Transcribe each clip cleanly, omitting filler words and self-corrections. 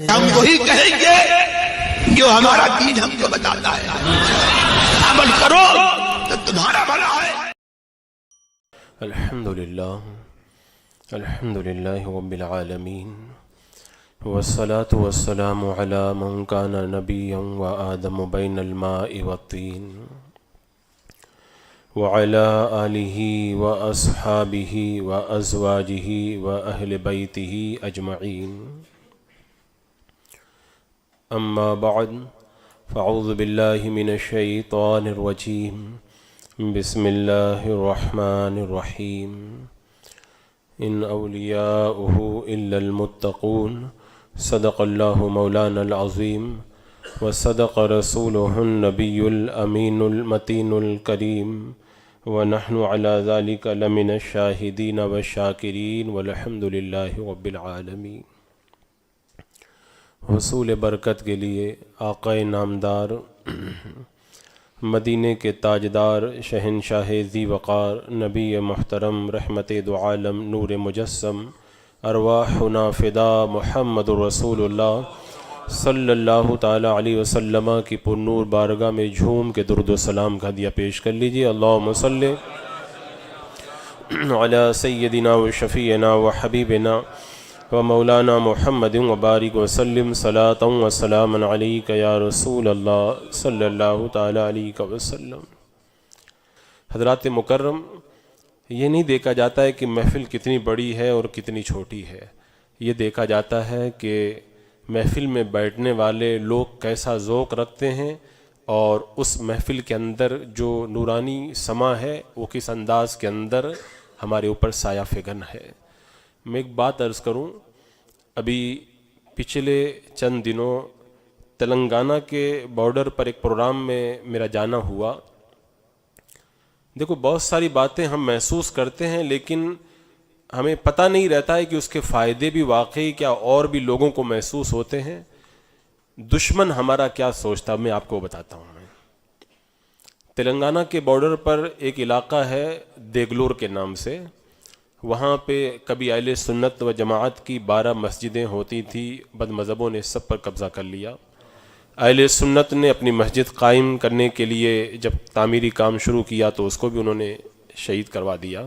ہم وہی کہیں گے جو ہمارا دین ہم کو بتاتا ہے. عمل کرو تو تمہارا بھلا ہے. الحمدللہ رب العالمین والصلاة والسلام علی من کان نبیا وآدم بین الماء والطین وعلى آلہ واصحابہ وازواجہ واہل بیتہ اجمعین. اما بعد فاعوذ باللہ من الشیطان الرجیم. بسم اللہ الرحمن الرحیم. ان اولیاؤہ الا المتقون. صدق اللہ مولانا العظیم وصدق رسولہ النبی الامین المتین الکریم ونحن علی ذلک لمن الشاہدین والشاکرین والحمد للہ رب العالمین. حصول برکت کے لیے آقا نامدار مدینے کے تاجدار شہنشاہ ذی وقار نبی محترم رحمت دو عالم نور مجسم ارواحنا فدا محمد رسول اللہ صلی اللہ تعالی علیہ وسلم کی پرنور بارگاہ میں جھوم کے درود و سلام کا ہدیہ پیش کر لیجیے. اللہم صلی علی سیدنا و شفیعنا و حبیبنا و مولانا محمد وبارک وسلم صلاۃ و سلام علیک یا رسول اللہ صلی اللہ تعالی علیہ وسلم. حضرات مکرم، یہ نہیں دیکھا جاتا ہے کہ محفل کتنی بڑی ہے اور کتنی چھوٹی ہے. یہ دیکھا جاتا ہے کہ محفل میں بیٹھنے والے لوگ کیسا ذوق رکھتے ہیں اور اس محفل کے اندر جو نورانی سما ہے وہ کس انداز کے اندر ہمارے اوپر سایہ فگن ہے. میں ایک بات عرض کروں، ابھی پچھلے چند دنوں تلنگانہ کے بارڈر پر ایک پروگرام میں میرا جانا ہوا. دیکھو، بہت ساری باتیں ہم محسوس کرتے ہیں لیکن ہمیں پتہ نہیں رہتا ہے کہ اس کے فائدے بھی واقعی کیا اور بھی لوگوں کو محسوس ہوتے ہیں. دشمن ہمارا کیا سوچتا ہے میں آپ کو بتاتا ہوں. تلنگانہ کے بارڈر پر ایک علاقہ ہے دیگلور کے نام سے. وہاں پہ کبھی اہل سنت و جماعت کی 12 مسجدیں ہوتی تھی. بد مذہبوں نے سب پر قبضہ کر لیا. اہل سنت نے اپنی مسجد قائم کرنے کے لیے جب تعمیری کام شروع کیا تو اس کو بھی انہوں نے شہید کروا دیا.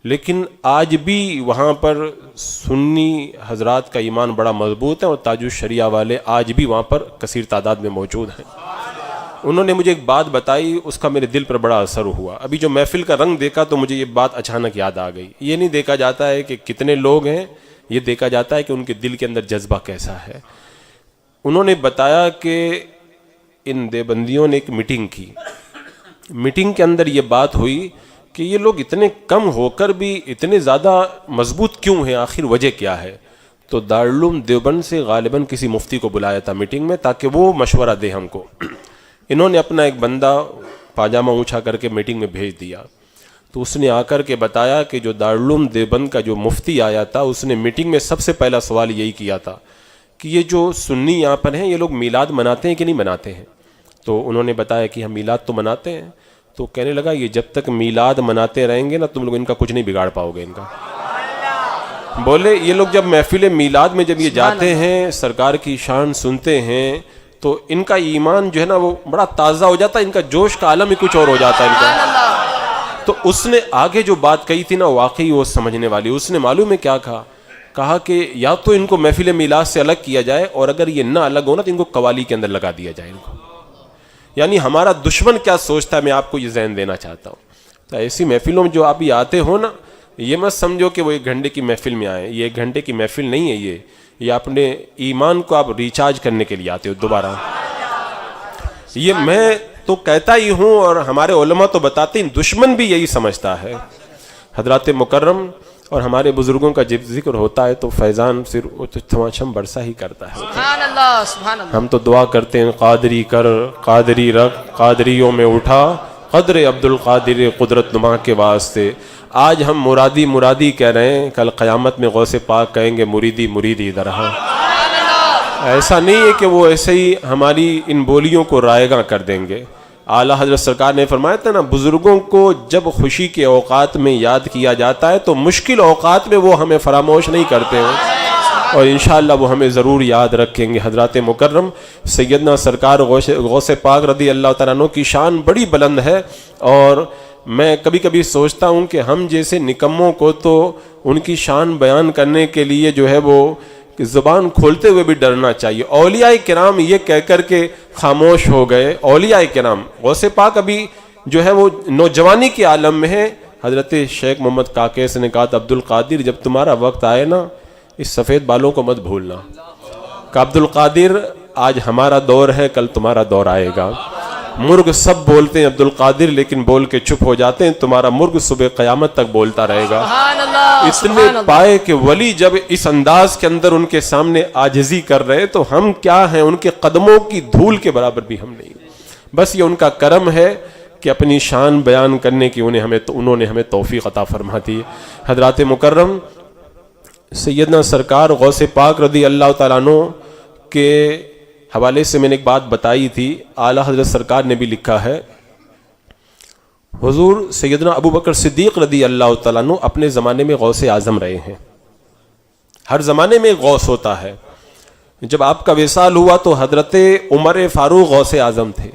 لیکن آج بھی وہاں پر سنی حضرات کا ایمان بڑا مضبوط ہے اور تاج الشریعہ والے آج بھی وہاں پر کثیر تعداد میں موجود ہیں. انہوں نے مجھے ایک بات بتائی، اس کا میرے دل پر بڑا اثر ہوا. ابھی جو محفل کا رنگ دیکھا تو مجھے یہ بات اچانک یاد آ گئی. یہ نہیں دیکھا جاتا ہے کہ کتنے لوگ ہیں، یہ دیکھا جاتا ہے کہ ان کے دل کے اندر جذبہ کیسا ہے. انہوں نے بتایا کہ ان دیوبندیوں نے ایک میٹنگ کی. میٹنگ کے اندر یہ بات ہوئی کہ یہ لوگ اتنے کم ہو کر بھی اتنے زیادہ مضبوط کیوں ہیں، آخر وجہ کیا ہے. تو دارالعلوم دیوبند سے غالباً کسی مفتی کو بلایا تھا میٹنگ میں تاکہ وہ مشورہ دے ہم کو. انہوں نے اپنا ایک بندہ پاجامہ اونچا کر کے میٹنگ میں بھیج دیا. تو اس نے آ کر کے بتایا کہ جو دارالعلوم دیوبند کا جو مفتی آیا تھا اس نے میٹنگ میں سب سے پہلا سوال یہی کیا تھا کہ یہ جو سنی یہاں پر ہیں یہ لوگ میلاد مناتے ہیں کہ نہیں مناتے ہیں. تو انہوں نے بتایا کہ ہم میلاد تو مناتے ہیں. تو کہنے لگا یہ جب تک میلاد مناتے رہیں گے نا تم لوگ ان کا کچھ نہیں بگاڑ پاؤ گے ان کا. بولے یہ لوگ جب محفل میلاد میں جب یہ جاتے ہیں سرکار کی شان سنتے ہیں تو ان کا ایمان جو ہے نا وہ بڑا تازہ ہو جاتا ہے، ان کا جوش کا عالم ہی کچھ اور ہو جاتا ہے ان کا. تو اس نے آگے جو بات کہی تھی نا واقعی وہ سمجھنے والی. اس نے معلوم ہے کیا کہا کہ یا تو ان کو محفل میلاد سے الگ کیا جائے اور اگر یہ نہ الگ ہونا تو ان کو قوالی کے اندر لگا دیا جائے ان کو. یعنی ہمارا دشمن کیا سوچتا ہے میں آپ کو یہ ذہن دینا چاہتا ہوں. تو ایسی محفلوں میں جو آپ یہ آتے ہو نا یہ مت سمجھو کہ وہ 1 گھنٹے کی محفل میں آئے. یہ 1 گھنٹے کی محفل نہیں ہے، یہ اپنے ایمان کو آپ ریچارج کرنے کے لیے آتے ہو دوبارہ. یہ میں تو کہتا ہی ہوں اور ہمارے علماء تو بتاتے ہیں، دشمن بھی یہی سمجھتا ہے. حضرات مکرم اور ہمارے بزرگوں کا جب ذکر ہوتا ہے تو فیضان صرف تھماچم برسا ہی کرتا ہے. سبحان اللہ سبحان اللہ. ہم تو دعا کرتے ہیں قادری کر قادری رکھ قادریوں میں اٹھا قدر عبد القادر قدرت نما کے واسطے. آج ہم مرادی کہہ رہے ہیں، کل قیامت میں غوث پاک کہیں گے مریدی ادھر ہاں. ایسا نہیں ہے کہ وہ ایسے ہی ہماری ان بولیوں کو رائیگاں کر دیں گے. اعلیٰ حضرت سرکار نے فرمایا تھا نا، بزرگوں کو جب خوشی کے اوقات میں یاد کیا جاتا ہے تو مشکل اوقات میں وہ ہمیں فراموش نہیں کرتے ہیں. اور انشاءاللہ وہ ہمیں ضرور یاد رکھیں گے۔ حضرات مکرم، سیدنا سرکار غوث پاک رضی اللہ تعالیٰ عنہ کی شان بڑی بلند ہے، اور میں کبھی کبھی سوچتا ہوں کہ ہم جیسے نکموں کو تو ان کی شان بیان کرنے کے لیے جو ہے وہ زبان کھولتے ہوئے بھی ڈرنا چاہیے۔ اولیاء کرام یہ کہہ کر کے خاموش ہو گئے۔ اولیاء کرام، غوث پاک ابھی جو ہے وہ نوجوانی کے عالم میں ہے۔ حضرت شیخ محمد کاکیس نے کہا تھا، عبد القادر جب تمہارا وقت آئے نا، اس سفید بالوں کو مت بھولنا۔ کہ عبد القادر آج ہمارا دور ہے، کل تمہارا دور آئے گا۔ مرغ سب بولتے ہیں عبد القادر، لیکن بول کے چپ ہو جاتے ہیں، تمہارا مرغ صبح قیامت تک بولتا رہے گا۔ اتنے پائے کہ ولی جب اس انداز کے اندر ان کے سامنے عاجزی کر رہے تو ہم کیا ہیں، ان کے قدموں کی دھول کے برابر بھی ہم نہیں۔ بس یہ ان کا کرم ہے کہ اپنی شان بیان کرنے کی انہوں نے ہمیں توفیق عطا فرما دی۔ حضرات مکرم، سیدنا سرکار غوث پاک رضی اللہ تعالیٰ عنہ کے حوالے سے میں نے ایک بات بتائی تھی، اعلیٰ حضرت سرکار نے بھی لکھا ہے، حضور سیدنا ابو بکر صدیق رضی اللہ تعالیٰ عنہ اپنے زمانے میں غوث اعظم رہے ہیں۔ ہر زمانے میں غوث ہوتا ہے۔ جب آپ کا وصال ہوا تو حضرت عمر فاروق غوث اعظم تھے۔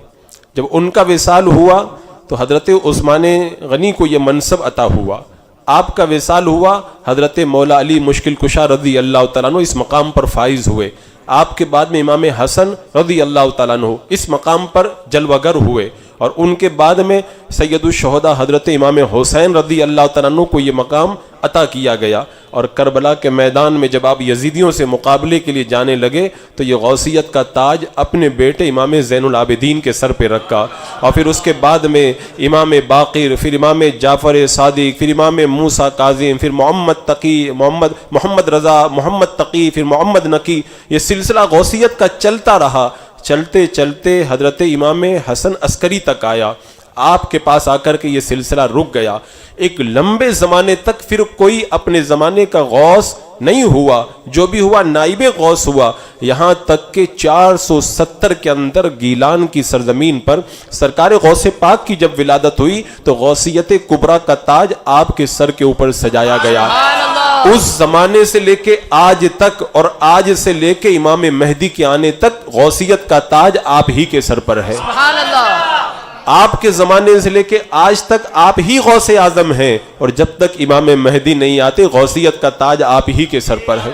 جب ان کا وصال ہوا تو حضرت عثمان غنی کو یہ منصب عطا ہوا۔ آپ کا وصال ہوا، حضرت مولا علی مشکل کشا رضی اللہ تعالیٰ عنہ اس مقام پر فائز ہوئے۔ آپ کے بعد میں امام حسن رضی اللہ تعالیٰ عنہ اس مقام پر جلوہ گر ہوئے، اور ان کے بعد میں سید الشہداء حضرت امام حسین رضی اللہ تعالیٰ عنہ کو یہ مقام عطا کیا گیا۔ اور کربلا کے میدان میں جب آپ یزیدیوں سے مقابلے کے لیے جانے لگے تو یہ غوثیت کا تاج اپنے بیٹے امام زین العابدین کے سر پہ رکھا، اور پھر اس کے بعد میں امام باقر، پھر امام جعفر صادق، پھر امام موسیٰ کاظم، پھر محمد تقی، محمد رضا، محمد تقی، پھر محمد نقی، یہ سلسلہ غوثیت کا چلتا رہا۔ چلتے چلتے حضرت امام حسن عسکری تک آیا۔ آپ کے پاس آ کر کے یہ سلسلہ رک گیا۔ ایک لمبے زمانے تک پھر کوئی اپنے زمانے کا غوث نہیں ہوا، جو بھی ہوا نائب غوث ہوا، یہاں تک کہ 470 کے اندر گیلان کی سرزمین پر سرکار غوث پاک کی جب ولادت ہوئی تو غوثیت کبریٰ کا تاج آپ کے سر کے اوپر سجایا گیا۔ اس زمانے سے لے کے آج تک، اور آج سے لے کے امام مہدی کے آنے تک غوثیت کا تاج آپ ہی کے سر پر ہے۔ آپ کے زمانے سے لے کے آج تک آپ ہی غوث اعظم ہیں، اور جب تک امام مہدی نہیں آتے غوثیت کا تاج آپ ہی کے سر پر ہے۔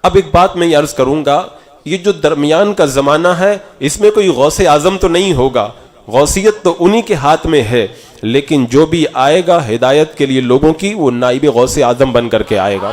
اب ایک بات میں یہ عرض کروں گا، یہ جو درمیان کا زمانہ ہے اس میں کوئی غوث اعظم تو نہیں ہوگا، غوثیت تو انہی کے ہاتھ میں ہے، لیکن جو بھی آئے گا ہدایت کے لیے لوگوں کی، وہ نائب غوث اعظم بن کر کے آئے گا،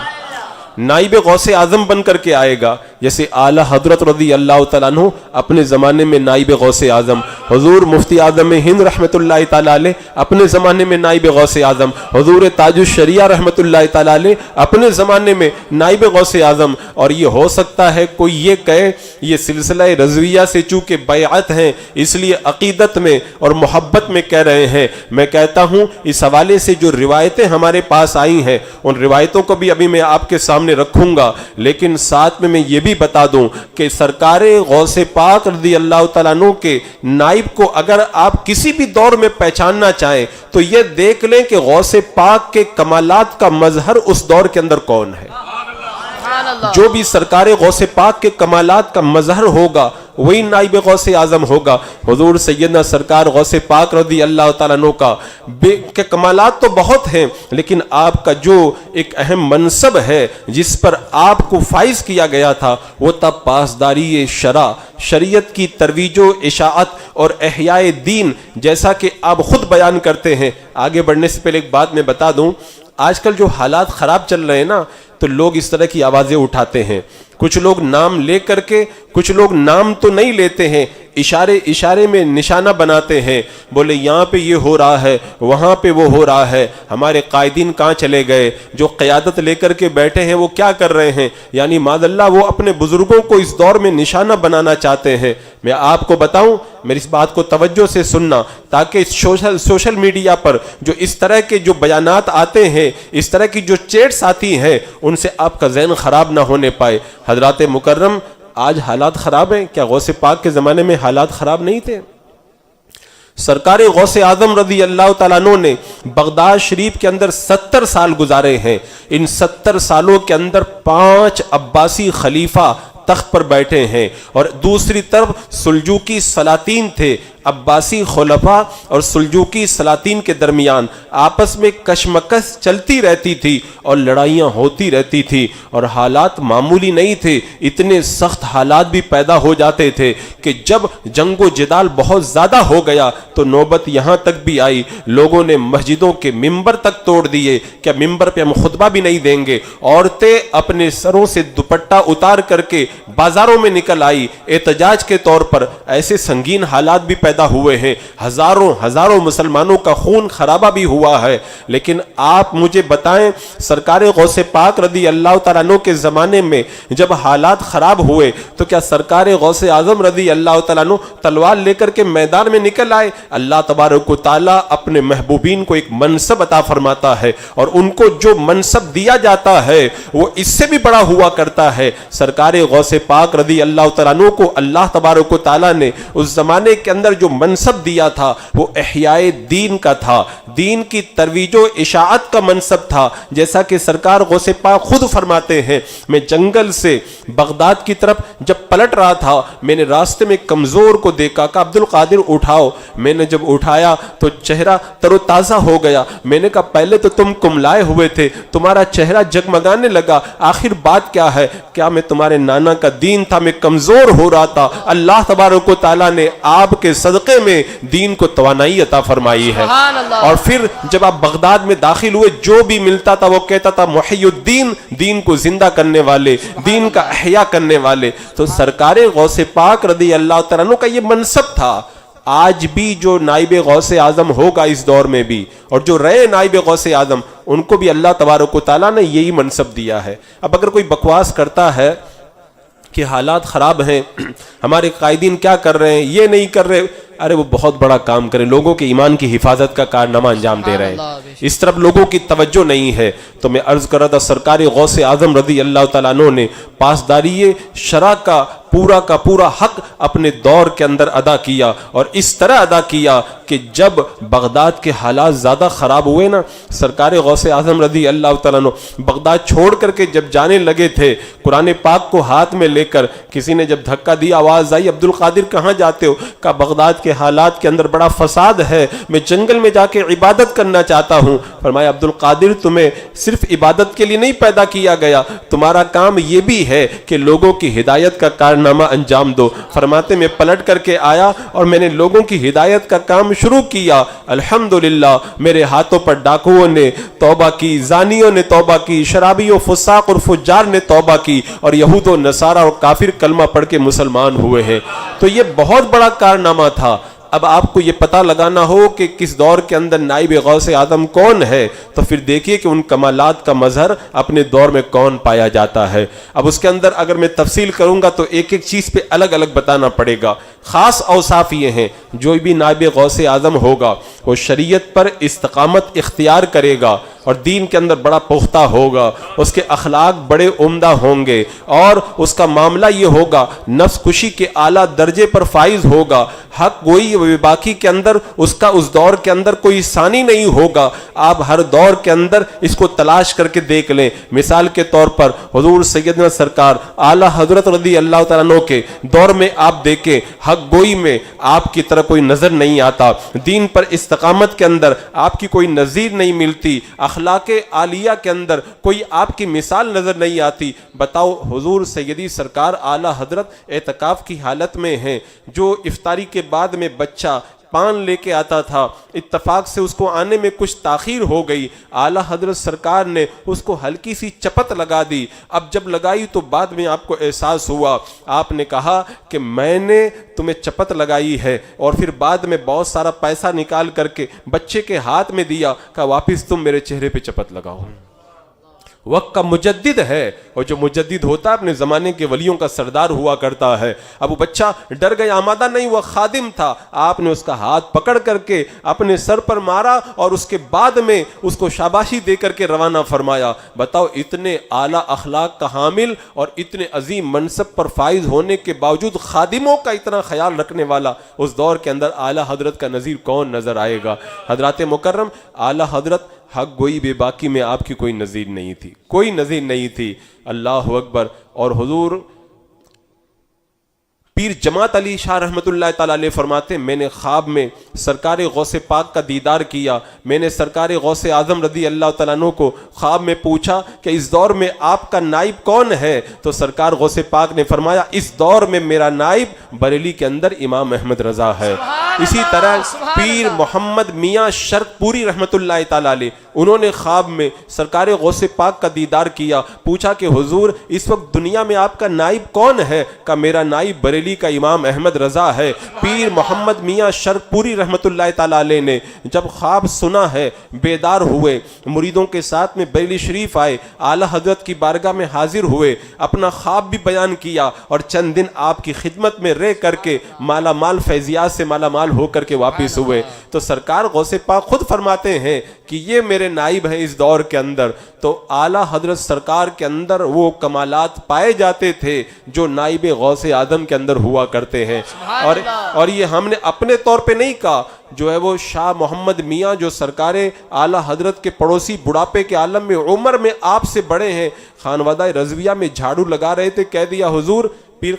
نائب غوث اعظم بن کر کے آئے گا۔ جیسے اعلیٰ حضرت رضی اللہ تعالیٰ عنہ اپنے زمانے میں نائب غوث اعظم، حضور مفتی اعظم ہند رحمۃ اللہ تعالیٰ علیہ اپنے زمانے میں نائب غوث اعظم، حضور تاج الشریعہ رحمۃ اللہ تعالیٰ علیہ اپنے زمانے میں نائب غوث اعظم۔ اور یہ ہو سکتا ہے کوئی یہ کہے یہ سلسلہ رضویہ سے چونکہ بیعت ہیں اس لیے عقیدت میں اور محبت میں کہہ رہے ہیں، میں کہتا ہوں اس حوالے سے جو روایتیں ہمارے پاس آئی ہیں ان روایتوں کو بھی ابھی میں آپ کے سامنے رکھوں گا، لیکن ساتھ میں یہ بھی بتا دوں کہ سرکار غوث پاک رضی اللہ تعالیٰ عنہ کے نائب کو اگر آپ کسی بھی دور میں پہچاننا چاہیں تو یہ دیکھ لیں کہ غوث پاک کے کمالات کا مظہر اس دور کے اندر کون ہے۔ جو بھی سرکار غوث پاک کے کمالات کا مظہر ہوگا وہی نائب غوث اعظم ہوگا۔ حضور سیدنا سرکار غوث پاک رضی اللہ تعالیٰ عنہ کا کے کمالات تو بہت ہیں، لیکن آپ کا جو ایک اہم منصب ہے جس پر آپ کو فائز کیا گیا تھا وہ تھا پاسداری شرع، شریعت کی ترویج و اشاعت اور احیاء دین، جیسا کہ آپ خود بیان کرتے ہیں۔ آگے بڑھنے سے پہلے ایک بات میں بتا دوں، آج کل جو حالات خراب چل رہے ہیں نا تو لوگ اس طرح کی آوازیں اٹھاتے ہیں، کچھ لوگ نام لے کر کے، کچھ لوگ نام تو نہیں لیتے ہیں، اشارے میں نشانہ بناتے ہیں، بولے یہاں پہ یہ ہو رہا ہے وہاں پہ وہ ہو رہا ہے، ہمارے قائدین کہاں چلے گئے، جو قیادت لے کر کے بیٹھے ہیں وہ کیا کر رہے ہیں، یعنی معاذ اللہ وہ اپنے بزرگوں کو اس دور میں نشانہ بنانا چاہتے ہیں۔ میں آپ کو بتاؤں، میری اس بات کو توجہ سے سننا تاکہ سوشل میڈیا پر جو اس طرح کے جو بیانات آتے ہیں، اس طرح کی جو چیٹس آتی ہیں، ان سے آپ کا ذہن خراب نہ ہونے پائے۔ حضرات مکرم، آج حالات خراب ہیں، کیا غوث پاک کے زمانے میں حالات خراب نہیں تھے؟ سرکار غوث اعظم رضی اللہ تعالیٰ عنہ نے بغداد شریف کے اندر 70 سال گزارے ہیں. ان 70 سالوں کے اندر 5 عباسی خلیفہ تخت پر بیٹھے ہیں اور دوسری طرف سلجوقی سلاطین تھے. عباسی خلفاء اور سلجوقی سلاطین کے درمیان آپس میں کشمکش چلتی رہتی تھی اور لڑائیاں ہوتی رہتی تھی اور حالات معمولی نہیں تھے. اتنے سخت حالات بھی پیدا ہو جاتے تھے کہ جب جنگ و جدال بہت زیادہ ہو گیا تو نوبت یہاں تک بھی آئی لوگوں نے مسجدوں کے ممبر تک توڑ دیے. کیا ممبر پہ ہم خطبہ بھی نہیں دیں گے؟ عورتیں اپنے سروں سے دوپٹہ اتار کر کے بازاروں میں نکل آئی احتجاج کے طور پر. ایسے سنگین حالات بھی پیدا ہوئے ہیں. ہزاروں مسلمانوں کا خون خرابہ بھی ہوا ہے. لیکن آپ مجھے بتائیں سرکار غوث پاک رضی اللہ تعالیٰ عنہ کے زمانے میں جب حالات خراب ہوئے تو کیا سرکار غوث اعظم رضی اللہ تعالیٰ عنہ تلوار لے کر کے میدان میں نکل آئے؟ اللہ تبارک و تعالیٰ اپنے محبوبین کو ایک منصب عطا فرماتا ہے اور ان کو جو منصب دیا جاتا ہے وہ اس سے بھی بڑا ہوا کرتا ہے. سرکار غوث پاک رضی اللہ تعالیٰ عنہ کو اللہ تبارک و تعالیٰ نے اس زمانے کے اندر جو منصب دیا تھا وہ احیاء دین کا تھا. دین کی ترویج و اشاعت کا منصب تھا. جیسا کہ سرکار غوث پاک خود فرماتے ہیں میں جنگل سے بغداد کی طرف جب پلٹ رہا تھا میں نے راستے میں کمزور کو دیکھا کہ عبد القادر اٹھاؤ. میں نے جب اٹھایا تو چہرہ تر و تازہ ہو گیا. میں نے کہا پہلے تو تم کملائے ہوئے تھے, تمہارا چہرہ جگمگانے لگا, آخر بات کیا ہے؟ کیا میں تمہارے نانا کا دین تھا, میں کمزور ہو رہا تھا. اللہ تبارک و تعالیٰ نے آپ کے صدقے میں دین کو توانائی عطا فرمائی ہے. اور پھر جب آپ بغداد میں داخل ہوئے جو بھی ملتا تھا وہ کہتا تھا محی الدین, دین کو زندہ کرنے والے, دین کا احیاء کرنے والے. تو سرکار غوث پاک رضی اللہ تعالیٰ عنہ کا یہ منصب تھا. آج بھی جو نائب غوث اعظم ہوگا اس دور میں بھی اور جو رہے نائب غوث اعظم ان کو بھی اللہ تبارک و تعالیٰ نے یہی منصب دیا ہے. اب اگر کوئی بکواس کرتا ہے کہ حالات خراب ہیں, ہمارے قائدین کیا کر رہے ہیں, یہ نہیں کر رہے, ارے وہ بہت بڑا کام کریں, لوگوں کے ایمان کی حفاظت کا کارنامہ انجام دے رہے ہیں. اس طرف لوگوں کی توجہ نہیں ہے. تو میں عرض کر رہا تھا سرکار غوث اعظم رضی اللہ تعالیٰ عنہ نے پاسداری شرع کا پورا حق اپنے دور کے اندر ادا کیا اور اس طرح ادا کیا کہ جب بغداد کے حالات زیادہ خراب ہوئے نا, سرکار غوث اعظم رضی اللہ تعالیٰ عنہ بغداد چھوڑ کر کے جب جانے لگے تھے, قرآن پاک کو ہاتھ میں لے کر کسی نے جب دھکا دیا, آواز آئی عبد القادر کہاں جاتے ہو؟ کہا بغداد کے حالات کے اندر بڑا فساد ہے, میں جنگل میں جا کے عبادت کرنا چاہتا ہوں. فرمایا عبد القادر تمہیں صرف عبادت کے لیے نہیں پیدا کیا گیا, تمہارا کام یہ بھی ہے کہ لوگوں کی ہدایت کا کارنامہ انجام دو. فرماتے میں پلٹ کر کے آیا اور میں نے لوگوں کی ہدایت کا کام شروع کیا. الحمدللہ میرے ہاتھوں پر ڈاکوؤں نے توبہ کی, زانیوں نے توبہ کی, شرابیوں فساق اور فجار نے توبہ کی اور یہود و نصارہ اور کافر کلمہ پڑھ کے مسلمان ہوئے ہیں. تو یہ بہت بڑا کارنامہ تھا. اب آپ کو یہ پتہ لگانا ہو کہ کس دور کے اندر نائب غوث اعظم کون ہے تو پھر دیکھیے کہ ان کمالات کا مظہر اپنے دور میں کون پایا جاتا ہے. اب اس کے اندر اگر میں تفصیل کروں گا تو ایک ایک چیز پہ الگ الگ بتانا پڑے گا. خاص اوصاف یہ ہیں جو بھی نائب غوث اعظم ہوگا وہ شریعت پر استقامت اختیار کرے گا اور دین کے اندر بڑا پختہ ہوگا, اس کے اخلاق بڑے عمدہ ہوں گے اور اس کا معاملہ یہ ہوگا نفس کشی کے اعلیٰ درجے پر فائز ہوگا. حق گوئی و باقی کے اندر اس کا اس دور کے اندر کوئی ثانی نہیں ہوگا. آپ ہر دور کے اندر اس کو تلاش کر کے دیکھ لیں. مثال کے طور پر حضور سیدنا سرکار اعلیٰ حضرت رضی اللہ تعالیٰ عنہ کے دور میں آپ دیکھیں حق گوئی میں آپ کی طرح کوئی نظر نہیں آتا, دین پر استقامت کے اندر آپ کی کوئی نظیر نہیں ملتی, اخلاق عالیہ کے اندر کوئی آپ کی مثال نظر نہیں آتی. بتاؤ حضور سیدی سرکار اعلیٰ حضرت اعتکاف کی حالت میں ہیں, جو افطاری کے بعد میں بچہ پان لے کے آتا تھا, اتفاق سے اس کو آنے میں کچھ تاخیر ہو گئی, اعلیٰ حضرت سرکار نے اس کو ہلکی سی چپت لگا دی. اب جب لگائی تو بعد میں آپ کو احساس ہوا, آپ نے کہا کہ میں نے تمہیں چپت لگائی ہے, اور پھر بعد میں بہت سارا پیسہ نکال کر کے بچے کے ہاتھ میں دیا, کہا واپس تم میرے چہرے پہ چپت لگاؤ. وقت کا مجدد ہے، اور جو مجدد ہوتا ہے اپنے زمانے کے ولیوں کا سردار ہوا کرتا ہے۔ اب وہ بچہ ڈر گیا، آمادہ نہیں ہوا، خادم تھا، آپ نے اس کا ہاتھ پکڑ کر کے اپنے سر پر مارا اور اس کے بعد میں اس کو شاباشی دے کر کے روانہ فرمایا۔ بتاؤ، اتنے اعلیٰ اخلاق کا حامل اور اتنے عظیم منصب پر فائز ہونے کے باوجود خادموں کا اتنا خیال رکھنے والا اس دور کے اندر اعلیٰ حضرت کا نظیر کون نظر آئے گا؟ حضرات مکرم، اعلیٰ حضرت حق گوئی بے باکی میں آپ کی کوئی نظیر نہیں تھی، کوئی نظیر نہیں تھی۔ اللہ اکبر۔ اور حضور پیر جماعت علی شاہ رحمۃ اللہ تعالیٰ علیہ فرماتے ہیں، میں نے خواب میں سرکار غوث پاک کا دیدار کیا۔ میں نے سرکار غوث اعظم رضی اللہ تعالیٰ عنہ کو خواب میں پوچھا کہ اس دور میں آپ کا نائب کون ہے؟ تو سرکار غوث پاک نے فرمایا، اس دور میں میرا نائب بریلی کے اندر امام احمد رضا ہے۔ اسی طرح پیر محمد میاں شرق پوری رحمۃ اللہ تعالیٰ علیہ، انہوں نے خواب میں سرکار غوث پاک کا دیدار کیا، پوچھا کہ حضور اس وقت دنیا میں آپ کا نائب کون ہے؟ کہ میرا نائب بریلی کا امام احمد رضا ہے۔ پیر محمد میاں شرق پوری رحمۃ اللہ تعالیٰ علیہ نے جب خواب سنا ہے، بیدار ہوئے، مریدوں کے ساتھ میں بریلی شریف آئے، اعلیٰ حضرت کی بارگاہ میں حاضر ہوئے، اپنا خواب بھی بیان کیا اور چند دن آپ کی خدمت میں رہ کر کے مالا مال فیضیات سے مالا مال ہو کر کے واپس ہوئے۔ تو سرکار غوث پاک خود فرماتے ہیں کہ یہ میرے نائب ہیں اس دور کے اندر۔ تو اعلیٰ حضرت سرکار کے اندر وہ کمالات پائے جاتے تھے جو نائب غوث اعظم کے اندر ہوا کرتے ہیں۔ اور یہ ہم نے اپنے طور پہ نہیں کہا، جو ہے وہ شاہ محمد میاں جو سرکار اعلیٰ حضرت کے پڑوسی بڑھاپے کے عالم میں عمر میں آپ سے بڑے ہیں، خانوادہ رضویہ میں جھاڑو لگا رہے تھے، کہہ دیا حضور، پیر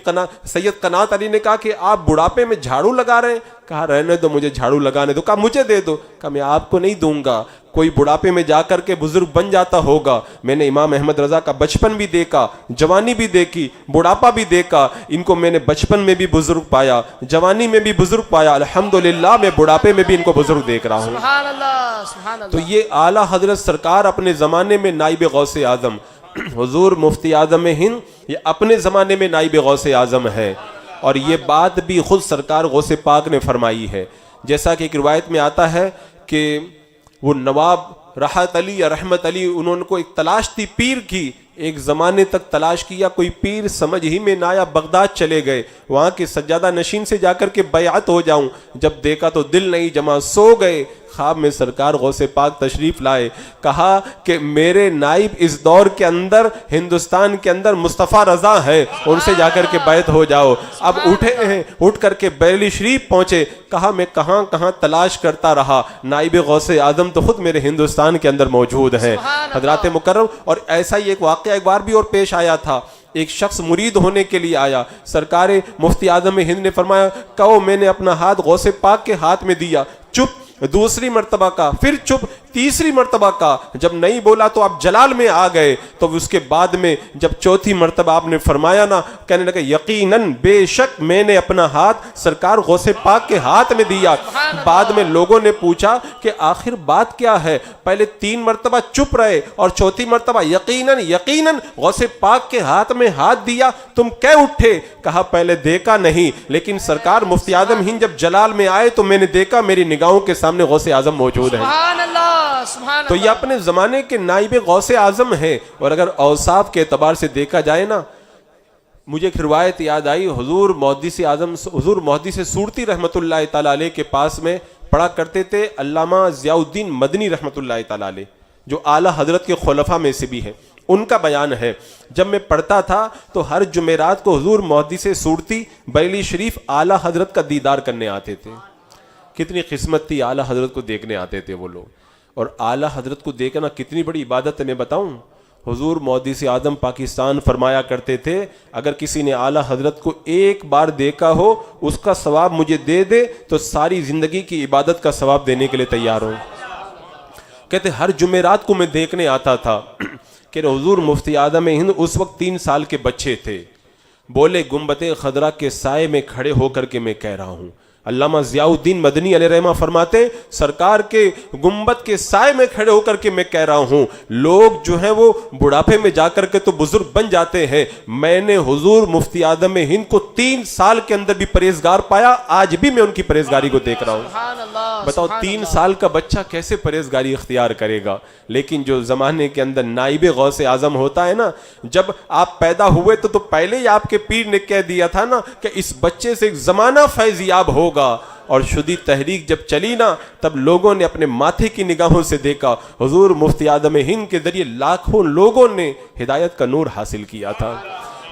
سید قنات علی نے کہا کہ آپ بڑھاپے میں جھاڑو لگا رہے ہیں؟ کہا رہنے دو، مجھے جھاڑو لگانے دو۔ کہا مجھے دے دو۔ کہا میں آپ کو نہیں دوں گا، کوئی بڑھاپے میں جا کر کے بزرگ بن جاتا ہوگا۔ میں نے امام احمد رضا کا بچپن بھی دیکھا، جوانی بھی دیکھی، بڑھاپا بھی دیکھا، ان کو میں نے بچپن میں بھی بزرگ پایا، جوانی میں بھی بزرگ پایا، الحمدللہ میں بڑھاپے میں بھی ان کو بزرگ دیکھ رہا ہوں۔ سبحان اللہ، سبحان اللہ۔ تو یہ اعلیٰ حضرت سرکار اپنے زمانے میں نائب غوث اعظم، حضور مفتی اعظم ہند یہ اپنے زمانے میں نائب غوث اعظم ہے، اور یہ بات بھی خود سرکار غوث پاک نے فرمائی ہے۔ جیسا کہ ایک روایت میں آتا ہے کہ وہ نواب راحت علی یا رحمت علی، انہوں کو ایک تلاش تھی پیر کی، ایک زمانے تک تلاش کیا، کوئی پیر سمجھ ہی میں نہ آیا، بغداد چلے گئے، وہاں کے سجادہ نشین سے جا کر کے بیعت ہو جاؤں، جب دیکھا تو دل نہیں جمع، سو گئے۔ خواب میں سرکار غوث پاک تشریف لائے، کہا کہ میرے نائب اس دور کے اندر ہندوستان کے اندر مصطفیٰ رضا ہے، ان سے جا کر کے بیعت ہو جاؤ۔ اب اٹھے ہیں، اٹھ کر کے بریلی شریف پہنچے، کہا میں کہاں کہاں تلاش کرتا رہا، نائب غوث اعظم تو خود میرے ہندوستان کے اندر موجود ہیں۔ حضرات مکرم، اور ایسا ہی ایک واقعہ ایک بار بھی اور پیش آیا تھا، ایک شخص مرید ہونے کے لیے آیا، سرکار مفتی اعظم ہند نے فرمایا، کہو میں نے اپنا ہاتھ غوث پاک کے ہاتھ میں دیا، چپ، دوسری مرتبہ کا، پھر چپ، تیسری مرتبہ کا، جب نہیں بولا تو آپ جلال میں آ گئے۔ تو اس کے بعد میں جب چوتھی مرتبہ آپ نے فرمایا نا، کہنے لگا یقیناً بے شک میں نے اپنا ہاتھ سرکار غوث پاک کے ہاتھ میں دیا۔ بعد میں لوگوں نے پوچھا کہ آخر بات کیا ہے، پہلے 3 مرتبہ چپ رہے اور چوتھی مرتبہ یقیناً غوث پاک کے ہاتھ میں ہاتھ دیا، تم کہہ اٹھے؟ کہا پہلے دیکھا نہیں، لیکن سرکار مفتی اعظم ہند جب جلال میں آئے تو میں نے دیکھا میری نگاہوں کے سامنے غوث اعظم موجود ہے۔ سبحان اللہ، سبحان تو یہ اپنے زمانے کے نائب غوث اعظم ہیں۔ اور اگر اوصاف کے اعتبار سے دیکھا جائے نا، مجھے ایک روایت یاد آئی، حضور محدث سورتی رحمۃ اللہ تعالیٰ علیہ کے پاس میں پڑھا کرتے تھے علامہ ضیاء الدین مدنی رحمۃ اللہ تعالیٰ علیہ، جو اعلیٰ حضرت کے خلفاء میں سے بھی ہیں۔ ان کا بیان ہے، جب میں پڑھتا تھا تو ہر جمعرات کو حضور محدث سورتی بریلی شریف اعلیٰ حضرت کا دیدار کرنے آتے تھے۔ کتنی قسمت تھی، اعلیٰ حضرت کو دیکھنے آتے تھے وہ لوگ، اور اعلیٰ حضرت کو دیکھنا کتنی بڑی عبادت ہے میں بتاؤں۔ حضور محدث اعظم پاکستان فرمایا کرتے تھے، اگر کسی نے اعلیٰ حضرت کو ایک بار دیکھا ہو، اس کا ثواب مجھے دے دے تو ساری زندگی کی عبادت کا ثواب دینے کے لیے تیار ہوں۔ کہتے ہر جمعرات کو میں دیکھنے آتا تھا کہ حضور مفتی اعظم ہند اس وقت 3 سال کے بچے تھے، بولے گنبد خضرا کے سائے میں کھڑے ہو کر کے میں کہہ رہا ہوں، علامہ ضیاء الدین مدنی علیہ رحمہ فرماتے ہیں سرکار کے گنبد کے سائے میں کھڑے ہو کر کے میں کہہ رہا ہوں لوگ جو ہیں وہ بڑھاپے میں جا کر کے تو بزرگ بن جاتے ہیں، میں نے حضور مفتی اعظم ہند کو 3 سال کے اندر بھی پرہیزگار پایا، آج بھی میں ان کی پرہیزگاری کو دیکھ رہا ہوں۔ سبحان اللہ، بتاؤ سبحان 3 اللہ۔ سال کا بچہ کیسے پرہیزگاری اختیار کرے گا؟ لیکن جو زمانے کے اندر نائب غوث اعظم ہوتا ہے نا، جب آپ پیدا ہوئے تو پہلے ہی آپ کے پیر نے کہہ دیا تھا نا کہ اس بچے سے ایک زمانہ فیض یاب ہوگا، اور شدید تحریک جب چلی نا تب لوگوں نے اپنے ماتھے کی نگاہوں سے دیکھا حضور مفتی اعظم ہند کے ذریعے لاکھوں لوگوں نے ہدایت کا نور حاصل کیا تھا۔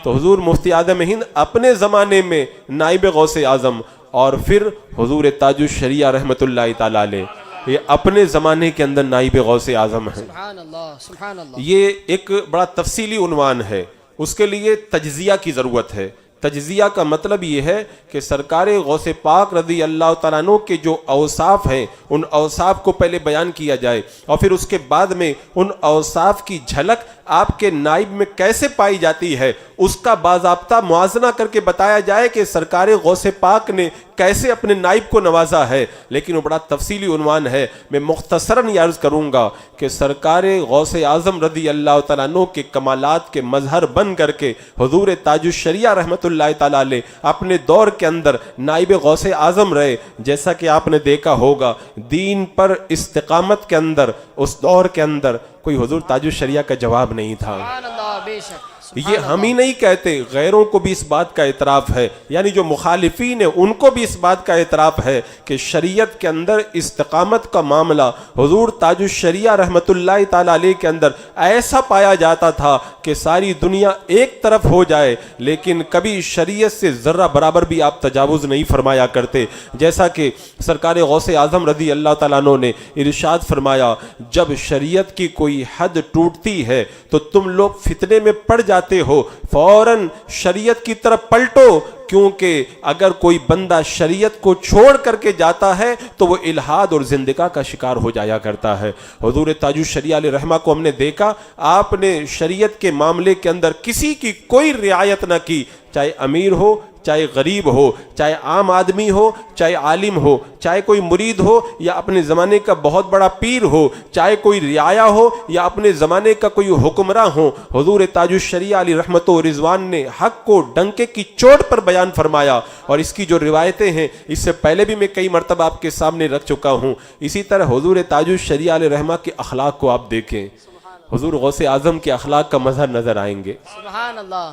تو حضور مفتی اعظم ہند اپنے زمانے میں نائب غوث اعظم، اور پھر حضور تاج الشریعہ رحمۃ اللہ تعالی علیہ یہ اپنے زمانے کے اندر نائب غوث اعظم ہیں۔ سبحان اللہ، سبحان اللہ۔ یہ ایک بڑا تفصیلی عنوان ہے، اس کے لیے تجزیہ کی ضرورت ہے۔ تجزیہ کا مطلب یہ ہے کہ سرکار غوث پاک رضی اللہ تعالیٰ عنہ کے جو اوصاف ہیں ان اوصاف کو پہلے بیان کیا جائے، اور پھر اس کے بعد میں ان اوصاف کی جھلک آپ کے نائب میں کیسے پائی جاتی ہے اس کا باضابطہ موازنہ کر کے بتایا جائے کہ سرکار غوث پاک نے کیسے اپنے نائب کو نوازا ہے۔ لیکن وہ بڑا تفصیلی عنوان ہے، میں مختصراً یہ عرض کروں گا کہ سرکار غوث اعظم رضی اللہ تعالیٰ عنہ کے کمالات کے مظہر بن کر کے حضور تاج الشریعہ رحمۃ اللہ تعالیٰ علیہ اپنے دور کے اندر نائب غوث اعظم رہے۔ جیسا کہ آپ نے دیکھا ہوگا دین پر استقامت کے اندر اس دور کے اندر کوئی حضور تاج الشریعہ کا جواب نہیں تھا۔ سبحان اللہ، بے شک۔ یہ ہم ہی نہیں کہتے، غیروں کو بھی اس بات کا اعتراف ہے، یعنی جو مخالفین ہیں ان کو بھی اس بات کا اعتراف ہے کہ شریعت کے اندر استقامت کا معاملہ حضور تاج الشریعہ رحمۃ اللہ تعالی علیہ کے اندر ایسا پایا جاتا تھا کہ ساری دنیا ایک طرف ہو جائے لیکن کبھی شریعت سے ذرہ برابر بھی آپ تجاوز نہیں فرمایا کرتے۔ جیسا کہ سرکار غوث اعظم رضی اللہ تعالیٰ عنہ نے ارشاد فرمایا جب شریعت کی کوئی حد ٹوٹتی ہے تو تم لوگ فتنے میں پڑ جاتے ہو، فوراً شریعت کی طرف پلٹو، کیونکہ اگر کوئی بندہ شریعت کو چھوڑ کر کے جاتا ہے تو وہ الحاد اور زندگاہ کا شکار ہو جایا کرتا ہے۔ حضور تاج الشریعہ علیہ رحمہ کو ہم نے دیکھا، آپ نے شریعت کے معاملے کے اندر کسی کی کوئی رعایت نہ کی، چاہے امیر ہو چاہے غریب ہو، چاہے عام آدمی ہو چاہے عالم ہو، چاہے کوئی مرید ہو یا اپنے زمانے کا بہت بڑا پیر ہو، چاہے کوئی رعایا ہو یا اپنے زمانے کا کوئی حکمراں ہو، حضور تاج الشریعہ علیہ رحمت و رضوان نے حق کو ڈنکے کی چوٹ پر بیان فرمایا۔ اور اس کی جو روایتیں ہیں اس سے پہلے بھی میں کئی مرتبہ آپ کے سامنے رکھ چکا ہوں۔ اسی طرح حضور تاج الشریعہ علیہ رحمہ کے اخلاق کو آپ دیکھیں، حضور غوث اعظم کے اخلاق کا مظہر نظر آئیں گے۔ سبحان اللہ۔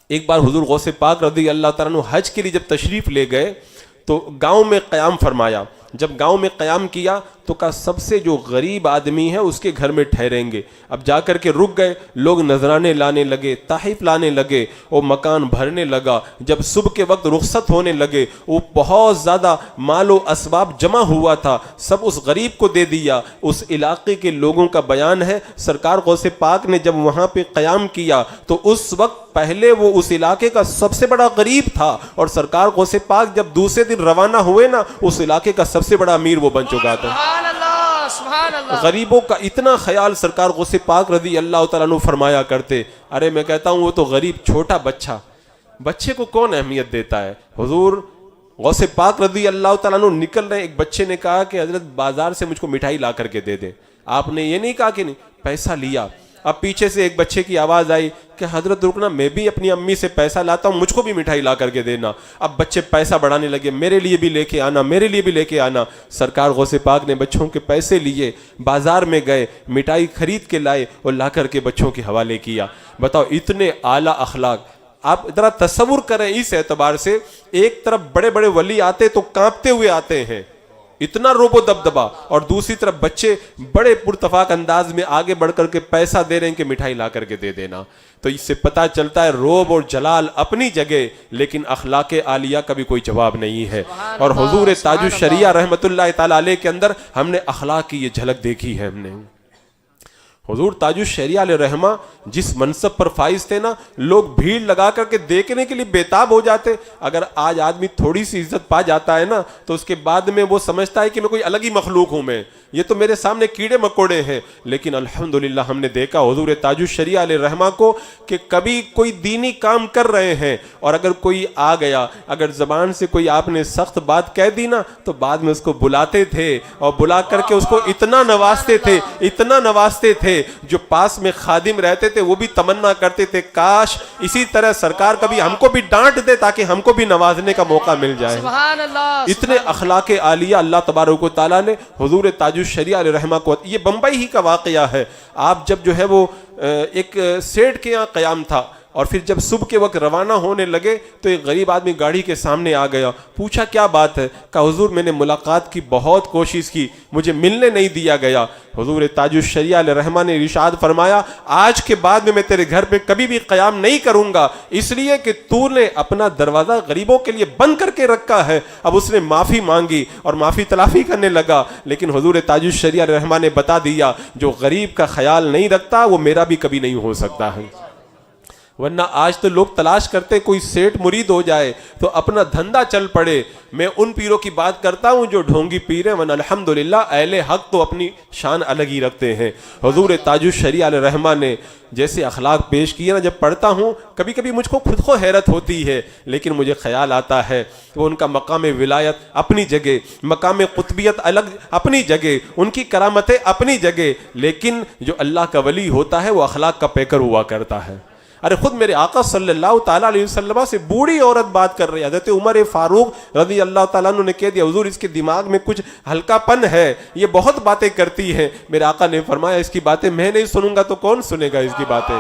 ایک بار حضور غوث پاک رضی اللہ تعالیٰ عنہ حج کے لیے جب تشریف لے گئے تو گاؤں میں قیام فرمایا۔ جب گاؤں میں قیام کیا تو کہا سب سے جو غریب آدمی ہے اس کے گھر میں ٹھہریں گے۔ اب جا کر کے رک گئے، لوگ نذرانے لانے لگے، تحائف لانے لگے، وہ مکان بھرنے لگا۔ جب صبح کے وقت رخصت ہونے لگے، وہ بہت زیادہ مال و اسباب جمع ہوا تھا، سب اس غریب کو دے دیا۔ اس علاقے کے لوگوں کا بیان ہے سرکار غوث پاک نے جب وہاں پہ قیام کیا تو اس وقت پہلے وہ اس علاقے کا سب سے بڑا غریب تھا، اور سرکار غوث پاک جب دوسرے دن روانہ ہوئے نا اس علاقے کا سب سے بڑا امیر وہ بن چکا تھا۔ سبحان اللہ، سبحان اللہ۔ غریبوں کا اتنا خیال سرکار غوث پاک رضی اللہ تعالیٰ عنہ فرمایا کرتے۔ ارے میں کہتا ہوں وہ تو غریب چھوٹا بچے کو کون اہمیت دیتا ہے؟ حضور غوث پاک رضی اللہ تعالیٰ عنہ نکل رہے، ایک بچے نے کہا کہ حضرت بازار سے مجھ کو مٹھائی لا کر کے دے دیں۔ آپ نے یہ نہیں کہا کہ نہیں، پیسہ لیا۔ اب پیچھے سے ایک بچے کی آواز آئی کہ حضرت رکنا، میں بھی اپنی امی سے پیسہ لاتا ہوں، مجھ کو بھی مٹھائی لا کر کے دینا۔ اب بچے پیسہ بڑھانے لگے، میرے لیے بھی لے کے آنا، میرے لیے بھی لے کے آنا۔ سرکار غوث پاک نے بچوں کے پیسے لیے، بازار میں گئے، مٹھائی خرید کے لائے اور لا کر کے بچوں کے حوالے کیا۔ بتاؤ اتنے اعلیٰ اخلاق۔ آپ ذرا تصور کریں اس اعتبار سے، ایک طرف بڑے بڑے ولی آتے تو کانپتے ہوئے آتے ہیں، اتنا روب و دبدبا، اور دوسری طرف بچے بڑے پرتفاق انداز میں آگے بڑھ کر کے پیسہ دے رہے ہیں کہ مٹھائی لا کر کے دے دینا۔ تو اس سے پتہ چلتا ہے روب اور جلال اپنی جگہ، لیکن اخلاق عالیہ کا بھی کوئی جواب نہیں ہے۔ اور حضور تاج الشریعہ رحمۃ اللہ تعالی علیہ کے اندر ہم نے اخلاق کی یہ جھلک دیکھی ہے۔ ہم نے حضور تاج الشریعہ علیہ رحمہ جس منصب پر فائز تھے نا، لوگ بھیڑ لگا کر کے دیکھنے کے لیے بےتاب ہو جاتے۔ اگر آج آدمی تھوڑی سی عزت پا جاتا ہے نا تو اس کے بعد میں وہ سمجھتا ہے کہ میں کوئی الگ ہی مخلوق ہوں۔ میں یہ تو میرے سامنے کیڑے مکوڑے ہیں، لیکن الحمدللہ ہم نے دیکھا حضور تاج الشریعہ علیہ رحمہ کو کہ کبھی کوئی دینی کام کر رہے ہیں اور اگر کوئی آ گیا، اگر زبان سے کوئی آپ نے سخت بات کہہ دی نا تو بعد میں اس کو بلاتے تھے اور بلا کر کے اس کو اتنا نوازتے تھے جو پاس میں خادم رہتے تھے وہ بھی تمنا کرتے تھے کاش اسی طرح سرکار کبھی ہم کو بھی ڈانٹ دے تاکہ ہم کو بھی نوازنے کا موقع مل جائے۔ سبحان اللہ، اتنے اخلاق عالیہ اللہ تبارک و تعالیٰ نے حضور تاج الشریعہ علیہ رحمہ کو، یہ بمبئی ہی کا واقعہ ہے۔ آپ جب جو ہے وہ ایک سیٹ کے یہاں قیام تھا اور پھر جب صبح کے وقت روانہ ہونے لگے تو ایک غریب آدمی گاڑی کے سامنے آ گیا، پوچھا کیا بات ہے؟ کہا حضور میں نے ملاقات کی بہت کوشش کی، مجھے ملنے نہیں دیا گیا۔ حضور تاج الشریعہ علیہ رحمہ نے ارشاد فرمایا آج کے بعد میں تیرے گھر پہ کبھی بھی قیام نہیں کروں گا، اس لیے کہ تو نے اپنا دروازہ غریبوں کے لیے بند کر کے رکھا ہے۔ اب اس نے معافی مانگی اور معافی تلافی کرنے لگا، لیکن حضور تاج الشریعہ علیہ رحمہ نے بتا دیا جو غریب کا خیال نہیں رکھتا وہ میرا بھی کبھی نہیں ہو سکتا ہے۔ ورنہ آج تو لوگ تلاش کرتے کوئی سیٹ مرید ہو جائے تو اپنا دھندا چل پڑے۔ میں ان پیروں کی بات کرتا ہوں جو ڈھونگی پیر ہیں، ورنہ الحمدللہ اہل حق تو اپنی شان الگ ہی رکھتے ہیں۔ حضور تاج الشریعہ علیہ رحمہ نے جیسے اخلاق پیش کیے نا، جب پڑھتا ہوں کبھی کبھی مجھ کو خود کو حیرت ہوتی ہے، لیکن مجھے خیال آتا ہے کہ ان کا مقام ولایت اپنی جگہ، مقام قطبیت الگ اپنی جگہ، ان کی کرامتیں اپنی جگہ، لیکن جو اللہ کا ولی ہوتا ہے وہ اخلاق کا پیکر ہوا کرتا ہے۔ ارے خود میرے آقا صلی اللہ تعالیٰ علیہ وسلم سے بوڑھی عورت بات کر رہی ہے، حضرت عمر فاروق رضی اللہ تعالیٰ عنہ نے کہہ دیا حضور اس کے دماغ میں کچھ ہلکا پن ہے، یہ بہت باتیں کرتی ہے۔ میرے آقا نے فرمایا اس کی باتیں میں نہیں سنوں گا تو کون سنے گا اس کی باتیں؟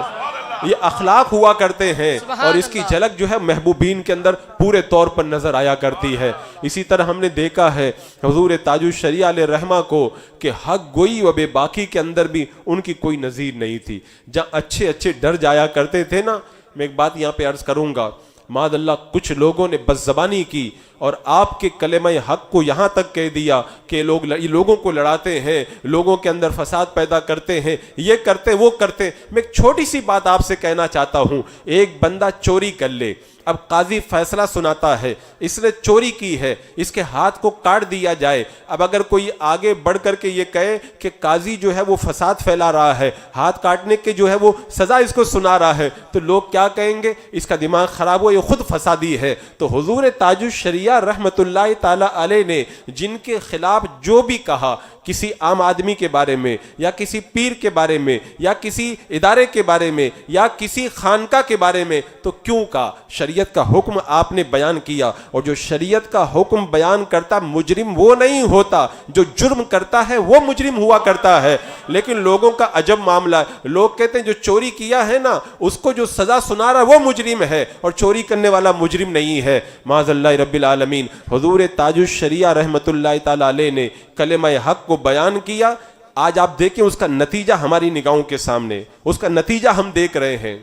یہ اخلاق ہوا کرتے ہیں اور اس کی جھلک جو ہے محبوبین کے اندر پورے طور پر نظر آیا کرتی ہے۔ اسی طرح ہم نے دیکھا ہے حضور تاج الشریعہ علیہ رحمہ کو کہ حق گوئی و بے باکی کے اندر بھی ان کی کوئی نظیر نہیں تھی۔ جہاں اچھے اچھے ڈر جایا کرتے تھے نا، میں ایک بات یہاں پہ عرض کروں گا، معاذ اللہ کچھ لوگوں نے بد زبانی کی اور آپ کے کلمہ حق کو یہاں تک کہہ دیا کہ لوگوں کو لڑاتے ہیں، لوگوں کے اندر فساد پیدا کرتے ہیں، یہ کرتے وہ کرتے۔ میں ایک چھوٹی سی بات آپ سے کہنا چاہتا ہوں، ایک بندہ چوری کر لے، اب قاضی فیصلہ سناتا ہے اس نے چوری کی ہے، اس کے ہاتھ کو کاٹ دیا جائے۔ اب اگر کوئی آگے بڑھ کر کے یہ کہے کہ قاضی جو ہے وہ فساد پھیلا رہا ہے، ہاتھ کاٹنے کے جو ہے وہ سزا اس کو سنا رہا ہے، تو لوگ کیا کہیں گے؟ اس کا دماغ خراب ہو، یہ خود فسادی ہے۔ تو حضور تاج الشریعہ رحمت اللہ تعالی علیہ نے جن کے خلاف جو بھی کہا، کسی عام آدمی کے بارے میں یا کسی پیر کے بارے میں یا کسی ادارے کے بارے میں یا کسی خانقاہ کے بارے میں، تو کیوں کہا؟ شریعت کا حکم آپ نے بیان کیا، اور جو شریعت کا حکم بیان کرتا مجرم وہ نہیں ہوتا، جو جرم کرتا ہے وہ مجرم ہوا کرتا ہے۔ لیکن لوگوں کا عجب معاملہ ہے، لوگ کہتے ہیں جو چوری کیا ہے نا اس کو جو سزا سنا رہا ہے وہ مجرم ہے اور چوری کرنے والا مجرم نہیں ہے۔ معاذ اللہ رب العالمین۔ حضور تاج الشریعہ رحمت اللہ تعالی علیہ نے کلمہ حق کو بیان کیا، آج آپ دیکھیں اس کا نتیجہ ہماری نگاہوں کے سامنے، اس کا نتیجہ ہم دیکھ رہے ہیں۔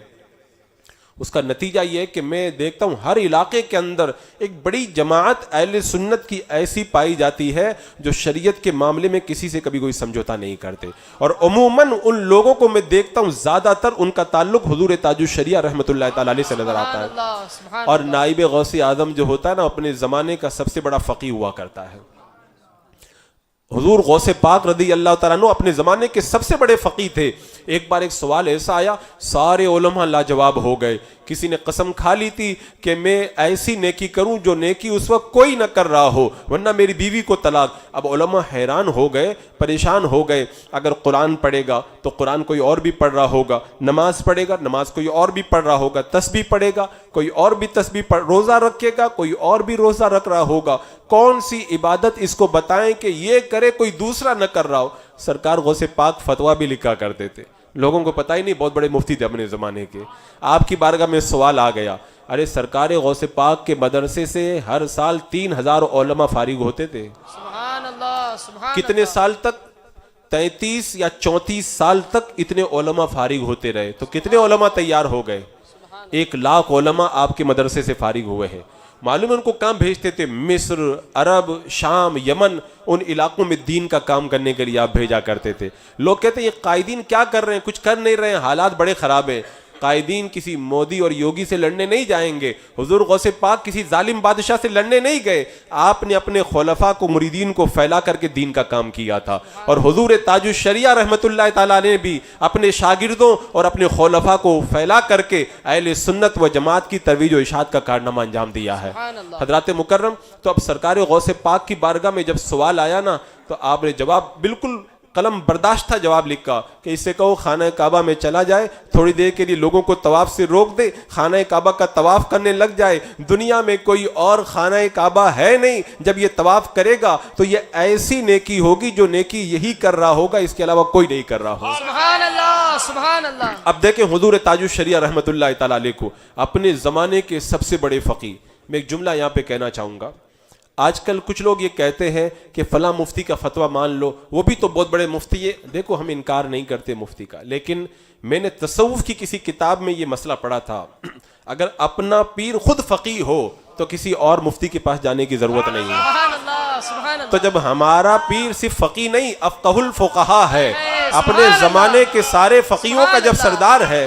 اس کا نتیجہ یہ ہے کہ میں دیکھتا ہوں ہر علاقے کے اندر ایک بڑی جماعت اہل سنت کی ایسی پائی جاتی ہے جو شریعت کے معاملے میں کسی سے کبھی کوئی سمجھوتا نہیں کرتے، اور عموماً ان لوگوں کو میں دیکھتا ہوں زیادہ تر ان کا تعلق حضور تاج الشریعہ رحمت اللہ تعالی علیہ سے نظر آتا ہے۔ اور نائب غوث اعظم جو ہوتا ہے نا اپنے زمانے کا سب سے بڑا فقیہ ہوا کرتا ہے۔ حضور غوث پاک رضی اللہ تعالیٰ عنہ اپنے زمانے کے سب سے بڑے فقیہ تھے۔ ایک بار ایک سوال ایسا آیا، سارے علماء لاجواب ہو گئے۔ کسی نے قسم کھا لی تھی کہ میں ایسی نیکی کروں جو نیکی اس وقت کوئی نہ کر رہا ہو ورنہ میری بیوی کو طلاق۔ اب علماء حیران ہو گئے، پریشان ہو گئے، اگر قرآن پڑھے گا تو قرآن کوئی اور بھی پڑھ رہا ہوگا، نماز پڑھے گا نماز کوئی اور بھی پڑھ رہا ہوگا، تسبیح پڑھے گا کوئی اور بھی تسبیح پڑھ، روزہ رکھے گا کوئی اور بھی روزہ رکھ رہا ہوگا، کون سی عبادت اس کو بتائیں کہ یہ کرے کوئی دوسرا نہ کر رہا ہو؟ سرکار غوث پاک فتویٰ بھی لکھا کرتے تھے، لوگوں کو پتہ ہی نہیں، بہت بڑے مفتی تھے اپنے زمانے کے۔ آپ کی بارگاہ میں سوال آ گیا، ارے سرکار غوث پاک کے مدرسے سے ہر سال 3000 علماء فارغ ہوتے تھے، سبحان اللہ، سبحان کتنے سال تک؟ 33 یا 34 سال تک اتنے علماء فارغ ہوتے رہے، تو کتنے علماء تیار ہو گئے؟ 1,00,000 علماء آپ کے مدرسے سے فارغ ہوئے ہیں۔ معلوم ان کو کام بھیجتے تھے، مصر، عرب، شام، یمن، ان علاقوں میں دین کا کام کرنے کے لیے آپ بھیجا کرتے تھے۔ لوگ کہتے ہیں یہ قائدین کیا کر رہے ہیں؟ کچھ کر نہیں رہے ہیں، حالات بڑے خراب ہیں۔ قائدین کسی مودی اور یوگی سے لڑنے نہیں جائیں گے، حضور غوث پاک کسی ظالم بادشاہ سے لڑنے نہیں گئے، آپ نے اپنے خلفاء کو مریدین کو پھیلا کر کے دین کا کام کیا تھا۔ اور حضور تاج الشریعہ رحمۃ اللہ تعالیٰ نے بھی اپنے شاگردوں اور اپنے خلفاء کو پھیلا کر کے اہل سنت و جماعت کی ترویج و اشاعت کا کارنامہ انجام دیا ہے۔ حضرات مکرم، تو اب سرکار غوث پاک کی بارگاہ میں جب سوال آیا نا تو آپ نے جواب بالکل قلم برداشت تھا جواب لکھا کہ اس سے کہو خانہ کعبہ میں چلا جائے، تھوڑی دیر کے لیے لوگوں کو طواف سے روک دے، خانہ کعبہ کا طواف کرنے لگ جائے، دنیا میں کوئی اور خانہ کعبہ ہے نہیں، جب یہ طواف کرے گا تو یہ ایسی نیکی ہوگی جو نیکی یہی کر رہا ہوگا، اس کے علاوہ کوئی نہیں کر رہا ہوگا۔ سبحان اللہ سبحان اللہ۔ اب دیکھیں حضور تاج الشریعہ رحمۃ اللہ تعالیٰ علیہ کو، اپنے زمانے کے سب سے بڑے فقیہ، میں ایک جملہ یہاں پہ کہنا چاہوں گا۔ آج کل کچھ لوگ یہ کہتے ہیں کہ فلاں مفتی کا فتویٰ مان لو، وہ بھی تو بہت بڑے مفتی ہے۔ دیکھو ہم انکار نہیں کرتے مفتی کا، لیکن میں نے تصوف کی کسی کتاب میں یہ مسئلہ پڑھا تھا، اگر اپنا پیر خود فقیہ ہو تو کسی اور مفتی کے پاس جانے کی ضرورت نہیں ہے۔ سبحان اللہ سبحان اللہ۔ تو جب ہمارا پیر صرف فقیہ نہیں افقہ الفقہا ہے، اپنے زمانے کے سارے فقیہوں کا جب سردار ہے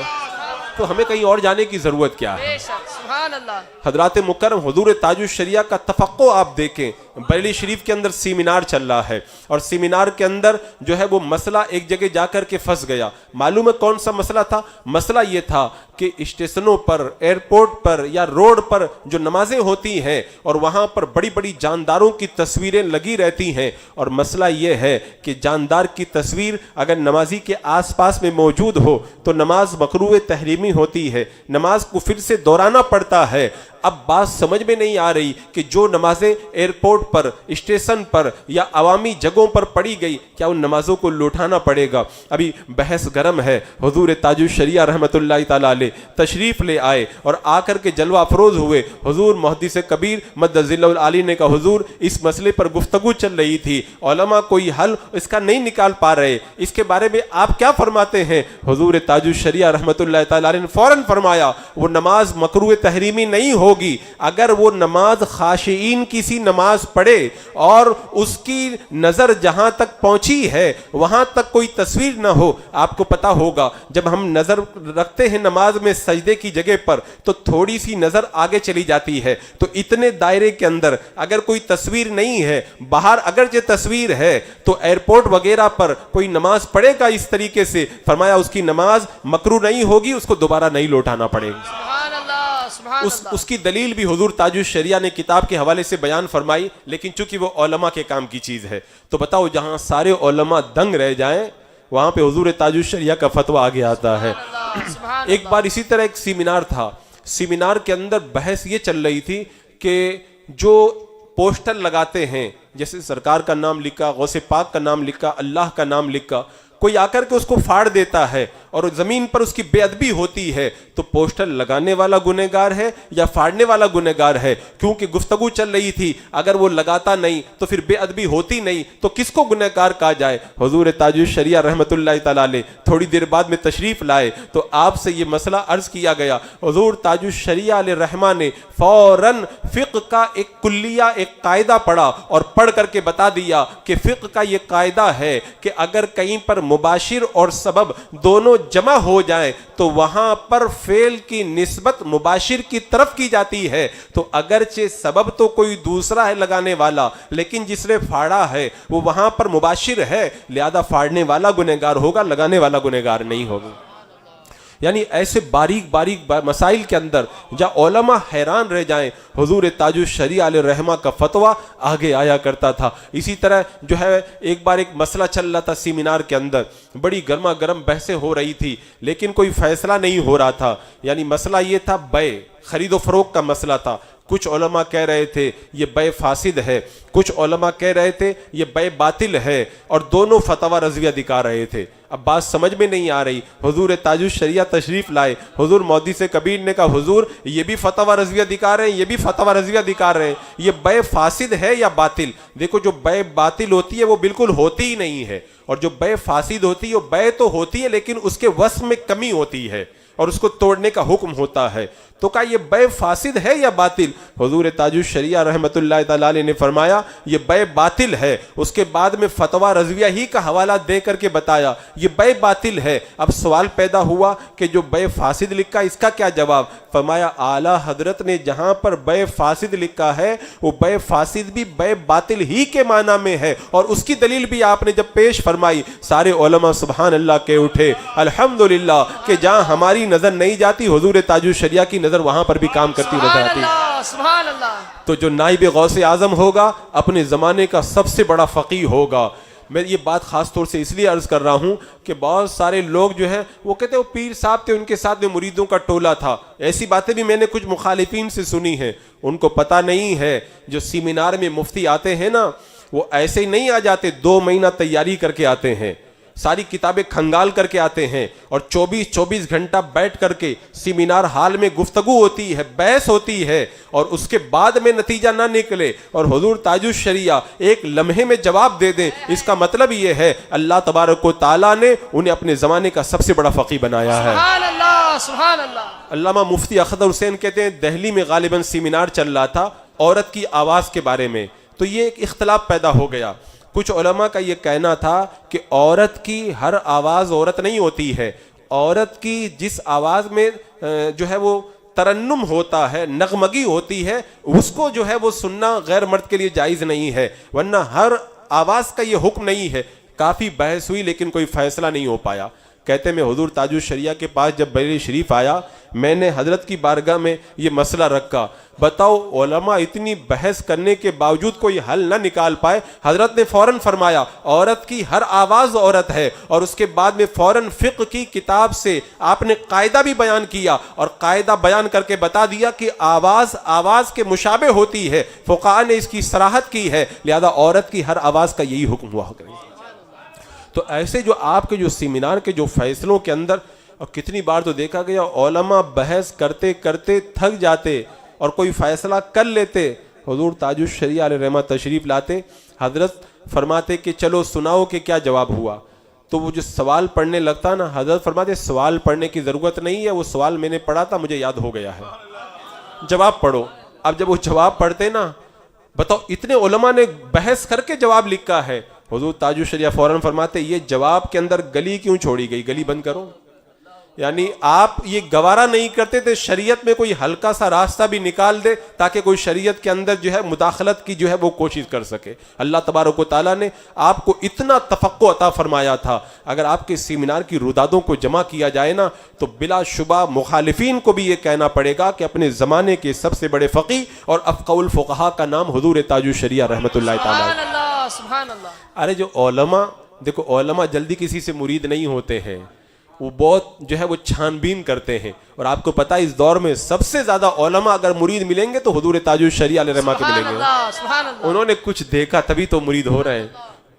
تو ہمیں کہیں اور جانے کی ضرورت کیا ہے؟ بے شک سبحان اللہ۔ حضرات مکرم، حضور تاج الشریعہ کا تفقع آپ دیکھیں، بریلی شریف کے اندر سیمینار چل رہا ہے، اور سیمینار کے اندر جو ہے وہ مسئلہ ایک جگہ جا کر کے پھنس گیا۔ معلوم ہے کون سا مسئلہ تھا؟ مسئلہ یہ تھا کہ اسٹیشنوں پر، ایئرپورٹ پر یا روڈ پر جو نمازیں ہوتی ہیں اور وہاں پر بڑی بڑی جانداروں کی تصویریں لگی رہتی ہیں، اور مسئلہ یہ ہے کہ جاندار کی تصویر اگر نمازی کے آس پاس میں موجود ہو تو نماز مکروہ تحریمی ہوتی ہے، نماز کو پھر سے دہرانا پڑتا ہے۔ اب بات سمجھ میں نہیں آ رہی کہ جو نمازیں ایئرپورٹ پر، اسٹیشن پر یا عوامی جگہوں پر پڑھی گئی، کیا ان نمازوں کو لوٹانا پڑے گا؟ ابھی بحث گرم ہے۔ حضور تاج الشریعہ رحمۃ اللہ تعالیٰ علیہ تشریف لے آئے اور آ کر کے جلوہ افروز ہوئے۔ حضور محدث کبیر مد ذلہ العالی نے کہا حضور اس مسئلے پر گفتگو چل رہی تھی، علماء کوئی حل اس کا نہیں نکال پا رہے، اس کے بارے میں آپ کیا فرماتے ہیں؟ حضور تاج الشریعہ رحمۃ اللہ تعالیٰ علیہ نے فوراً فرمایا وہ نماز مکروہ تحریمی نہیں ہوگی اگر وہ نماز خاشعین کی سی نماز پڑھے اور اس کی نظر جہاں تک پہنچی ہے وہاں تک کوئی تصویر نہ ہو۔ آپ کو پتا ہوگا جب ہم نظر رکھتے ہیں نماز میں سجدے کی جگہ پر تو تھوڑی سی نظر آگے چلی جاتی ہے، تو اتنے دائرے کے اندر اگر کوئی تصویر نہیں ہے، باہر اگرچہ تصویر ہے تو ایئرپورٹ وغیرہ پر کوئی نماز پڑھے گا اس طریقے سے، فرمایا اس کی نماز مکروہ نہیں ہوگی، اس کو دوبارہ نہیں لوٹانا پڑے گا۔ سبحان اللہ سبحان اللہ۔ اس کی دلیل بھی حضور تاج الشریعہ نے کتاب کے حوالے سے بیان فرمائی، لیکن چونکہ وہ علماء کے کام کی چیز ہے تو بتاؤ جہاں سارے علماء دنگ رہ جائیں وہاں پہ حضور تاج الشریعہ کا فتویٰ آگے آتا ہے۔ ایک بار اسی طرح ایک سیمینار تھا، سیمینار کے اندر بحث یہ چل رہی تھی کہ جو پوسٹر لگاتے ہیں جیسے سرکار کا نام لکھا، غوث پاک کا نام لکھا، اللہ کا نام لکھا، کوئی آ کر کے اس کو پھاڑ دیتا ہے اور زمین پر اس کی بے ادبی ہوتی ہے تو پوسٹر لگانے والا گنہگار ہے یا پھاڑنے والا گنہگار ہے؟ کیونکہ گفتگو چل رہی تھی، اگر وہ لگاتا نہیں تو پھر بے ادبی ہوتی نہیں تو کس کو گنہگار کہا جائے؟ حضور تاج الشریعہ رحمۃ اللہ تعالیٰ علیہ تھوڑی دیر بعد میں تشریف لائے تو آپ سے یہ مسئلہ عرض کیا گیا۔ حضور تاج الشریعہ علیہ رحمہ نے فوراً فقہ کا ایک کلیہ، ایک قاعدہ پڑھا اور پڑھ کر کے بتا دیا کہ فقہ کا یہ قاعدہ ہے کہ اگر کہیں پر مباشر اور سبب دونوں جمع ہو جائیں تو وہاں پر فعل کی نسبت مباشر کی طرف کی جاتی ہے، تو اگرچہ سبب تو کوئی دوسرا ہے لگانے والا لیکن جس نے پھاڑا ہے وہ وہاں پر مباشر ہے، لہذا پھاڑنے والا گنہگار ہوگا، لگانے والا گنہگار نہیں ہوگا۔ یعنی ایسے باریک باریک مسائل کے اندر جہاں علماء حیران رہ جائیں، حضور تاج الشریعہ علیہ رحمہ کا فتویٰ آگے آیا کرتا تھا۔ اسی طرح جو ہے ایک بار ایک مسئلہ چل رہا تھا سیمینار کے اندر، بڑی گرما گرم بحثیں ہو رہی تھی لیکن کوئی فیصلہ نہیں ہو رہا تھا۔ یعنی مسئلہ یہ تھا بے، خرید و فروخت کا مسئلہ تھا۔ کچھ علماء کہہ رہے تھے یہ بے فاسد ہے، کچھ علماء کہہ رہے تھے یہ بے باطل ہے، اور دونوں فتویٰ رضویہ دکھا رہے تھے۔ اب بات سمجھ میں نہیں آ رہی، حضور تاج الشریعہ تشریف لائے، حضور محدث کبیر نے کہا حضور یہ بھی فتویٰ رضویہ دکھا رہے ہیں، یہ بھی فتویٰ رضویہ دکھا رہے ہیں، یہ بے فاسد ہے یا باطل؟ دیکھو جو بے باطل ہوتی ہے وہ بالکل ہوتی ہی نہیں ہے، اور جو بے فاسد ہوتی ہے وہ بے تو ہوتی ہے لیکن اس کے وصف میں کمی ہوتی ہے، اور اس کو توڑنے کا حکم ہوتا ہے. تو کہا یہ بے فاسد ہے یا باطل؟ حضور تاج الشریعہ رحمۃ اللہ تعالی علیہ نے فرمایا یہ بے باطل ہے. اس کے بعد میں فتویٰ رضویہ ہی کا حوالہ دے کر کے بتایا یہ بے باطل ہے. اب سوال پیدا ہوا کہ جو بے فاسد لکھا اس کا کیا جواب؟ فرمایا اعلیٰ حضرت نے جہاں پر بے فاسد لکھا ہے وہ بے فاسد بھی بے باطل ہی کے معنی میں ہے, اور اس کی دلیل بھی آپ نے جب پیش فرمائی سارے علماء سبحان اللہ کے اٹھے الحمدللہ کہ جہاں ہماری نظر نہیں جاتی حضور تاج الشریعہ کی نظر وہاں پر بھی کام کرتی نظر آتی. سبحان اللہ. تو جو نائب غوث اعظم ہوگا اپنے زمانے کا سب سے بڑا فقیہ ہوگا. میں یہ بات خاص طور سے اس لیے عرض کر رہا ہوں کہ بہت سارے لوگ جو ہیں وہ کہتے ہیں وہ پیر صاحب تھے, ان کے ساتھ میں مریدوں کا ٹولہ تھا. ایسی باتیں بھی میں نے کچھ مخالفین سے سنی ہیں. ان کو پتہ نہیں ہے جو سیمینار میں مفتی آتے ہیں نا وہ ایسے ہی نہیں آ جاتے, 2 مہینہ تیاری کر کے آتے ہیں, ساری کتابیں کھنگال کر کے آتے ہیں, اور 24 گھنٹہ بیٹھ کر کے سیمینار ہال میں گفتگو ہوتی ہے, بحث ہوتی ہے, اور اس کے بعد میں نتیجہ نہ نکلے اور حضور تاج الشریعہ ایک لمحے میں جواب دے دیں. اس کا مطلب یہ ہے اللہ تبارک و تعالیٰ نے انہیں اپنے زمانے کا سب سے بڑا فقیہ بنایا ہے. سبحان اللہ سبحان اللہ. علامہ مفتی اخضر حسین کہتے ہیں دہلی میں غالباً سیمینار چل رہا تھا عورت کی آواز کے بارے میں, تو یہ ایک اختلاف پیدا ہو گیا. کچھ علماء کا یہ کہنا تھا کہ عورت کی ہر آواز عورت نہیں ہوتی ہے, عورت کی جس آواز میں جو ہے وہ ترنم ہوتا ہے, نغمگی ہوتی ہے, اس کو جو ہے وہ سننا غیر مرد کے لیے جائز نہیں ہے, ورنہ ہر آواز کا یہ حکم نہیں ہے. کافی بحث ہوئی لیکن کوئی فیصلہ نہیں ہو پایا. کہتے میں حضور تاج الشریعہ کے پاس جب بریلی شریف آیا میں نے حضرت کی بارگاہ میں یہ مسئلہ رکھا, بتاؤ علماء اتنی بحث کرنے کے باوجود کوئی حل نہ نکال پائے. حضرت نے فوراً فرمایا عورت کی ہر آواز عورت ہے, اور اس کے بعد میں فوراً فقہ کی کتاب سے آپ نے قاعدہ بھی بیان کیا, اور قاعدہ بیان کر کے بتا دیا کہ آواز کے مشابہ ہوتی ہے. فقہاء نے اس کی صراحت کی ہے, لہذا عورت کی ہر آواز کا یہی حکم ہوا کرے. تو ایسے جو آپ کے جو سیمینار کے جو فیصلوں کے اندر, اور کتنی بار تو دیکھا گیا علماء بحث کرتے کرتے تھک جاتے اور کوئی فیصلہ کر لیتے, حضور تاج الشریعہ علیہ رحمہ تشریف لاتے, حضرت فرماتے کہ چلو سناؤ کہ کیا جواب ہوا. تو وہ جو سوال پڑھنے لگتا نا, حضرت فرماتے سوال پڑھنے کی ضرورت نہیں ہے, وہ سوال میں نے پڑھا تھا مجھے یاد ہو گیا ہے, جواب پڑھو. اب جب وہ جواب پڑھتے نا, بتاؤ اتنے علماء نے بحث کر کے جواب لکھا ہے, حضور تاج الشریعہ فوراً فرماتے یہ جواب کے اندر گلی کیوں چھوڑی گئی, گلی بند کرو. یعنی آپ یہ گوارا نہیں کرتے تھے شریعت میں کوئی ہلکا سا راستہ بھی نکال دے تاکہ کوئی شریعت کے اندر جو ہے مداخلت کی جو ہے وہ کوشش کر سکے. اللہ تبارک و تعالیٰ نے آپ کو اتنا تفقع عطا فرمایا تھا. اگر آپ کے سیمینار کی رودادوں کو جمع کیا جائے نا تو بلا شبہ مخالفین کو بھی یہ کہنا پڑے گا کہ اپنے زمانے کے سب سے بڑے فقیہ اور افقہ الفقہاء کا نام حضور تاج الشریعہ رحمۃ اللہ تعالیٰ. سبحان اللہ. ارے جو علماء, دیکھو علماء جلدی کسی سے مرید نہیں ہوتے ہیں, وہ بہت جو ہے وہ چھان بین کرتے ہیں. اور آپ کو پتا ہے اس دور میں سب سے زیادہ علماء اگر مرید ملیں گے تو حضور تاج الشریعہ علیہ رحمہ کے ملیں گے. انہوں نے کچھ دیکھا تبھی تو مرید ہو رہے ہیں.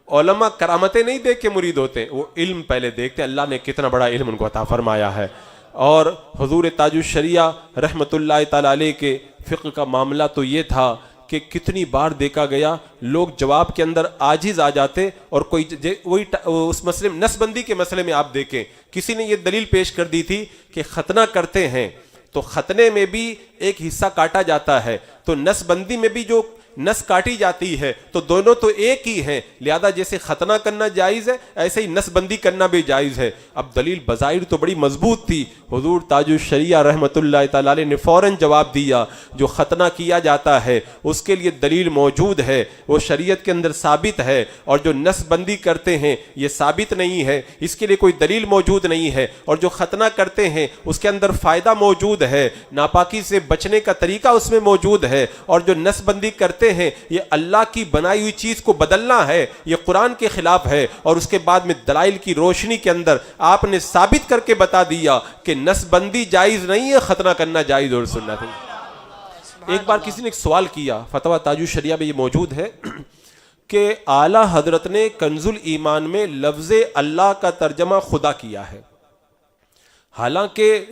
علماء کرامتیں نہیں دیکھ کے مرید ہوتے, وہ علم پہلے دیکھتے, اللہ نے کتنا بڑا علم ان کو عطا فرمایا ہے. اور حضور تاج الشریعہ رحمۃ اللہ تعالی علیہ کے فقہ کا معاملہ تو یہ تھا کہ کتنی بار دیکھا گیا لوگ جواب کے اندر عاجز آ جاتے, اور کوئی وہی اس مسئلے میں نس بندی کے مسئلے میں آپ دیکھیں کسی نے یہ دلیل پیش کر دی تھی کہ ختنہ کرتے ہیں تو ختنے میں بھی ایک حصہ کاٹا جاتا ہے, تو نس بندی میں بھی جو نس کاٹی جاتی ہے تو دونوں تو ایک ہی ہیں, لہذا جیسے ختنہ کرنا جائز ہے ایسے ہی نس بندی کرنا بھی جائز ہے. اب دلیل بظاہر تو بڑی مضبوط تھی, حضور تاج الشریعہ رحمۃ اللہ تعالی علیہ نے فوراً جواب دیا جو ختنہ کیا جاتا ہے اس کے لیے دلیل موجود ہے, وہ شریعت کے اندر ثابت ہے, اور جو نس بندی کرتے ہیں یہ ثابت نہیں ہے, اس کے لیے کوئی دلیل موجود نہیں ہے, اور جو ختنہ کرتے ہیں اس کے اندر فائدہ موجود ہے, ناپاکی سے بچنے کا طریقہ اس میں موجود ہے, اور جو نس بندی کرتے ہیں یہ اللہ کی بنائی ہوئی چیز کو بدلنا ہے, یہ قرآن کے خلاف ہے. اور اس کے بعد میں دلائل کی روشنی کے اندر آپ نے ثابت کر کے بتا دیا کہ نس بندی جائز نہیں ہے, ختنہ کرنا جائز اور سنت ہے. ایک بار کسی نے ایک سوال کیا, فتویٰ تاج الشریعہ میں یہ موجود ہے کہ اعلیٰ حضرت نے کنز الایمان میں لفظ اللہ کا ترجمہ خدا کیا ہے, حالانکہ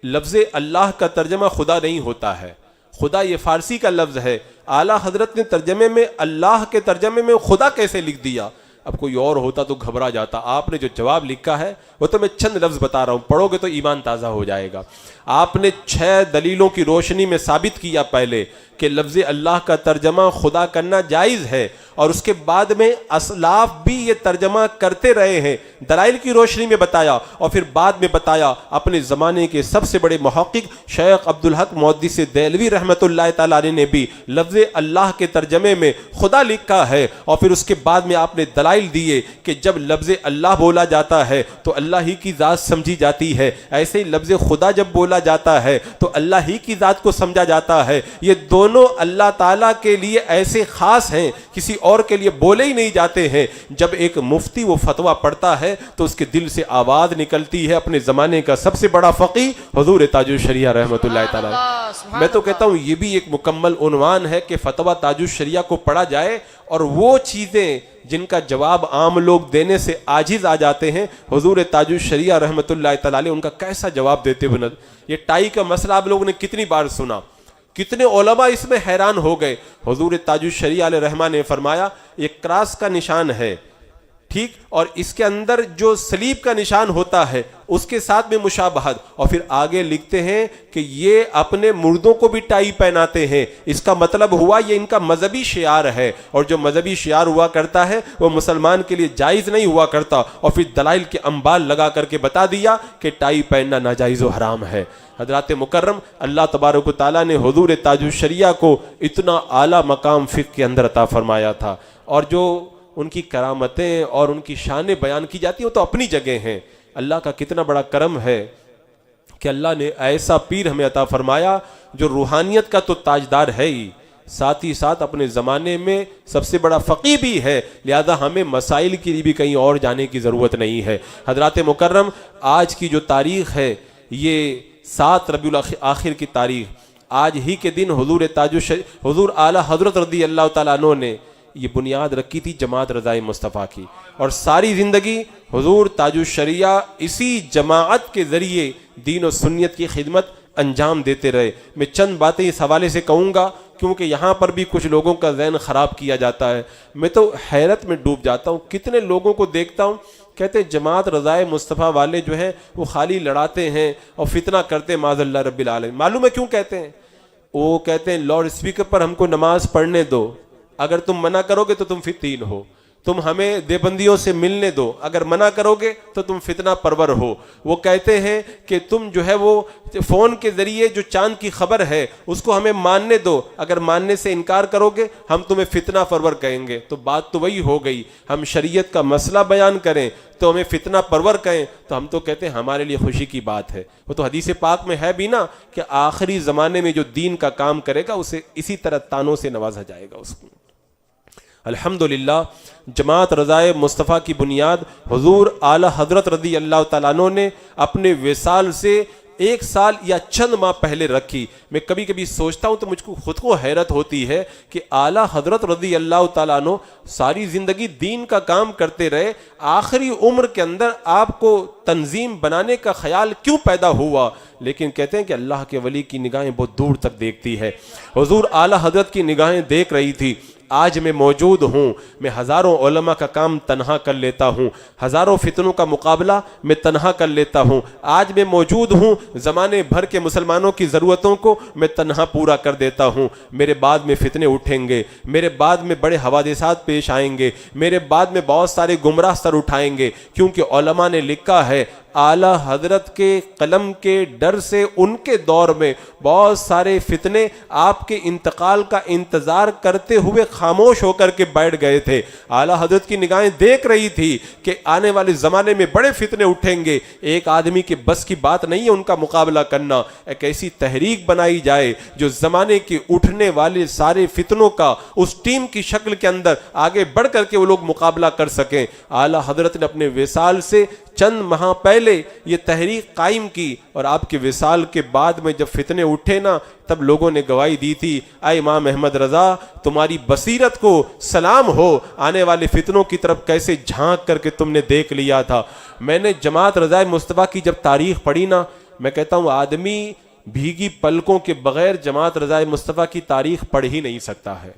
لفظ اللہ کا ترجمہ خدا نہیں ہوتا ہے, خدا یہ فارسی کا لفظ ہے. اعلیٰ حضرت نے ترجمے میں اللہ کے ترجمے میں خدا کیسے لکھ دیا؟ اب کوئی اور ہوتا تو گھبرا جاتا. آپ نے جو جواب لکھا ہے وہ تو میں چند لفظ بتا رہا ہوں, پڑھو گے تو ایمان تازہ ہو جائے گا. آپ نے 6 دلیلوں کی روشنی میں ثابت کیا پہلے کہ لفظ اللہ کا ترجمہ خدا کرنا جائز ہے, اور اس کے بعد میں اسلاف بھی یہ ترجمہ کرتے رہے ہیں, دلائل کی روشنی میں بتایا. اور پھر بعد میں بتایا اپنے زمانے کے سب سے بڑے محقق شیخ عبدالحق محدث دہلوی رحمۃ اللہ تعالیٰ نے بھی لفظ اللہ کے ترجمے میں خدا لکھا ہے. اور پھر اس کے بعد میں آپ نے دلائل دیے کہ جب لفظ اللہ بولا جاتا ہے تو اللہ ہی کی ذات سمجھی جاتی ہے, ایسے ہی لفظ خدا جب بولا جاتا ہے تو اللہ ہی کی ذات کو سمجھا جاتا ہے. یہ دونوں اللہ تعالیٰ کے لیے ایسے خاص ہیں, کسی اور کے لیے بولے ہی نہیں جاتے ہیں. جب ایک مفتی وہ فتویٰ پڑھتا ہے تو اس کے دل سے آواز نکلتی ہے اپنے زمانے کا سب سے بڑا فقیہ حضور تاج الشریعہ رحمۃ اللہ تعالیٰ. میں تو کہتا ہوں یہ بھی ایک مکمل عنوان ہے کہ فتویٰ تاج الشریعہ کو پڑھا جائے, اور وہ چیزیں جن کا جواب عام لوگ دینے سے عاجز آ جاتے ہیں, حضور تاج الشریعہ رحمۃ اللہ تعالیٰ ان کا کیسا جواب دیتے ہوئے. یہ ٹائی کا مسئلہ آپ لوگوں نے کتنی بار سنا, کتنے علماء اس میں حیران ہو گئے. حضور تاج الشریعہ علیہ رحمہ نے فرمایا یہ کراس کا نشان ہے, ٹھیک, اور اس کے اندر جو صلیب کا نشان ہوتا ہے اس کے ساتھ میں مشابہت. اور پھر آگے لکھتے ہیں کہ یہ اپنے مردوں کو بھی ٹائی پہناتے ہیں, اس کا مطلب ہوا یہ ان کا مذہبی شعار ہے, اور جو مذہبی شعار ہوا کرتا ہے وہ مسلمان کے لیے جائز نہیں ہوا کرتا. اور پھر دلائل کے انبال لگا کر کے بتا دیا کہ ٹائی پہننا ناجائز و حرام ہے. حضرات مکرم, اللہ تبارک و تعالیٰ نے حضور تاج الشریعہ کو اتنا اعلیٰ مقام فقہ کے اندر عطا فرمایا تھا, اور جو ان کی کرامتیں اور ان کی شانیں بیان کی جاتی ہیں وہ تو اپنی جگہ ہیں. اللہ کا کتنا بڑا کرم ہے کہ اللہ نے ایسا پیر ہمیں عطا فرمایا جو روحانیت کا تو تاجدار ہے ہی, ساتھ ہی ساتھ اپنے زمانے میں سب سے بڑا فقیہ بھی ہے, لہذا ہمیں مسائل کے لیے بھی کہیں اور جانے کی ضرورت نہیں ہے. حضرات مکرم, آج کی جو تاریخ ہے یہ 7 ربیع الاخر کی تاریخ, آج ہی کے دن حضور اعلیٰ حضرت رضی اللہ تعالیٰ عنہ نے یہ بنیاد رکھی تھی جماعت رضائے مصطفیٰ کی, اور ساری زندگی حضور تاج الشریعہ اسی جماعت کے ذریعے دین و سنت کی خدمت انجام دیتے رہے. میں چند باتیں اس حوالے سے کہوں گا کیونکہ یہاں پر بھی کچھ لوگوں کا ذہن خراب کیا جاتا ہے. میں تو حیرت میں ڈوب جاتا ہوں, کتنے لوگوں کو دیکھتا ہوں کہتے ہیں جماعت رضائے مصطفیٰ والے جو ہیں وہ خالی لڑاتے ہیں اور فتنہ کرتے ہیں معاذ اللہ رب العالمین. معلوم ہے کیوں کہتے ہیں؟ وہ کہتے ہیں لاؤڈ اسپیکر پر ہم کو نماز پڑھنے دو, اگر تم منع کرو گے تو تم فتین ہو, تم ہمیں دیوبندیوں سے ملنے دو, اگر منع کرو گے تو تم فتنہ پرور ہو. وہ کہتے ہیں کہ تم جو ہے وہ فون کے ذریعے جو چاند کی خبر ہے اس کو ہمیں ماننے دو, اگر ماننے سے انکار کرو گے ہم تمہیں فتنہ پرور کہیں گے. تو بات تو وہی ہو گئی, ہم شریعت کا مسئلہ بیان کریں تو ہمیں فتنہ پرور کہیں, تو ہم تو کہتے ہیں ہمارے لیے خوشی کی بات ہے. وہ تو حدیث پاک میں ہے بھی نا کہ آخری زمانے میں جو دین کا کام کرے گا اسے اسی طرح تانوں سے نوازا جائے گا. اس کو الحمدللہ جماعت رضائے مصطفیٰ کی بنیاد حضور اعلیٰ حضرت رضی اللہ تعالیٰ عنہ نے اپنے وصال سے 1 سال یا چند ماہ پہلے رکھی. میں کبھی کبھی سوچتا ہوں تو مجھ کو خود کو حیرت ہوتی ہے کہ اعلیٰ حضرت رضی اللہ تعالیٰ عنہ ساری زندگی دین کا کام کرتے رہے, آخری عمر کے اندر آپ کو تنظیم بنانے کا خیال کیوں پیدا ہوا؟ لیکن کہتے ہیں کہ اللہ کے ولی کی نگاہیں بہت دور تک دیکھتی ہے. حضور اعلیٰ حضرت کی نگاہیں دیکھ رہی تھی. آج میں موجود ہوں, میں ہزاروں علماء کا کام تنہا کر لیتا ہوں, ہزاروں فتنوں کا مقابلہ میں تنہا کر لیتا ہوں. آج میں موجود ہوں, زمانے بھر کے مسلمانوں کی ضرورتوں کو میں تنہا پورا کر دیتا ہوں. میرے بعد میں فتنے اٹھیں گے, میرے بعد میں بڑے حوادثات پیش آئیں گے, میرے بعد میں بہت سارے گمراہ سر اٹھائیں گے, کیونکہ علماء نے لکھا ہے اعلیٰ حضرت کے قلم کے ڈر سے ان کے دور میں بہت سارے فتنے آپ کے انتقال کا انتظار کرتے ہوئے خاموش ہو کر کے بیٹھ گئے تھے. اعلیٰ حضرت کی نگاہیں دیکھ رہی تھی کہ آنے والے زمانے میں بڑے فتنے اٹھیں گے, ایک آدمی کے بس کی بات نہیں ہے ان کا مقابلہ کرنا. ایک ایسی تحریک بنائی جائے جو زمانے کے اٹھنے والے سارے فتنوں کا اس ٹیم کی شکل کے اندر آگے بڑھ کر کے وہ لوگ مقابلہ کر سکیں. اعلیٰ حضرت نے اپنے وصال سے چند ماہ پہلے یہ تحریک قائم کی, اور آپ کے وصال کے بعد میں جب فتنے اٹھے نا تب لوگوں نے گواہی دی تھی, اے امام احمد رضا تمہاری بصیرت کو سلام ہو, آنے والے فتنوں کی طرف کیسے جھانک کر کے تم نے دیکھ لیا تھا. میں نے جماعت رضائے مصطفیٰ کی جب تاریخ پڑھی نا, میں کہتا ہوں آدمی بھیگی پلکوں کے بغیر جماعت رضائے مصطفیٰ کی تاریخ پڑھ ہی نہیں سکتا ہے.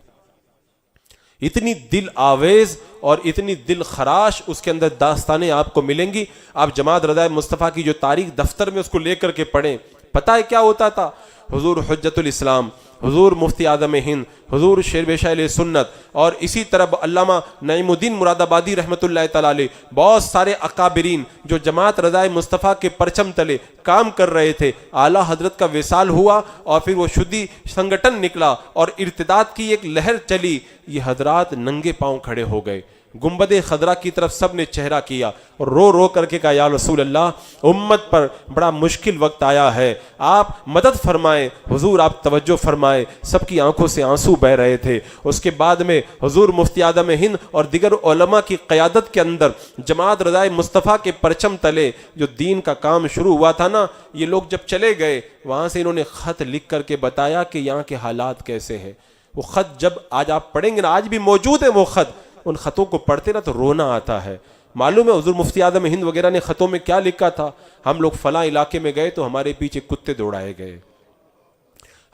اتنی دل آویز اور اتنی دل خراش اس کے اندر داستانیں آپ کو ملیں گی. آپ جماعت رضائے مصطفیٰ کی جو تاریخ دفتر میں اس کو لے کر کے پڑھیں. پتہ ہے کیا ہوتا تھا؟ حضور حجت الاسلام، حضور مفتی اعظم ہند، حضور شیر بشاہ علیہ سنت، اور اسی طرح علامہ نعیم الدین مراد آبادی رحمۃ اللہ تعالیٰ علیہ، بہت سارے اکابرین جو جماعت رضائے مصطفیٰ کے پرچم تلے کام کر رہے تھے. اعلیٰ حضرت کا وصال ہوا اور پھر وہ شدی سنگٹن نکلا اور ارتداد کی ایک لہر چلی. یہ حضرات ننگے پاؤں کھڑے ہو گئے، گنبد خضرا کی طرف سب نے چہرہ کیا اور رو رو کر کے کہا یا رسول اللہ، امت پر بڑا مشکل وقت آیا ہے، آپ مدد فرمائیں. حضور آپ توجہ فرمائیں. سب کی آنکھوں سے آنسو بہ رہے تھے. اس کے بعد میں حضور مفتی اعظم ہند اور دیگر علماء کی قیادت کے اندر جماعت رضائے مصطفیٰ کے پرچم تلے جو دین کا کام شروع ہوا تھا نا، یہ لوگ جب چلے گئے وہاں سے انہوں نے خط لکھ کر کے بتایا کہ یہاں کے حالات کیسے ہیں. وہ خط جب آج آپ پڑھیں گے نا، آج بھی موجود ہے وہ خط، ان خطوں کو پڑھتے نا تو رونا آتا ہے. معلوم ہے حضور مفتی اعظم ہند وغیرہ نے خطوں میں کیا لکھا تھا؟ ہم لوگ فلاں علاقے میں گئے تو ہمارے پیچھے کتے دوڑائے گئے،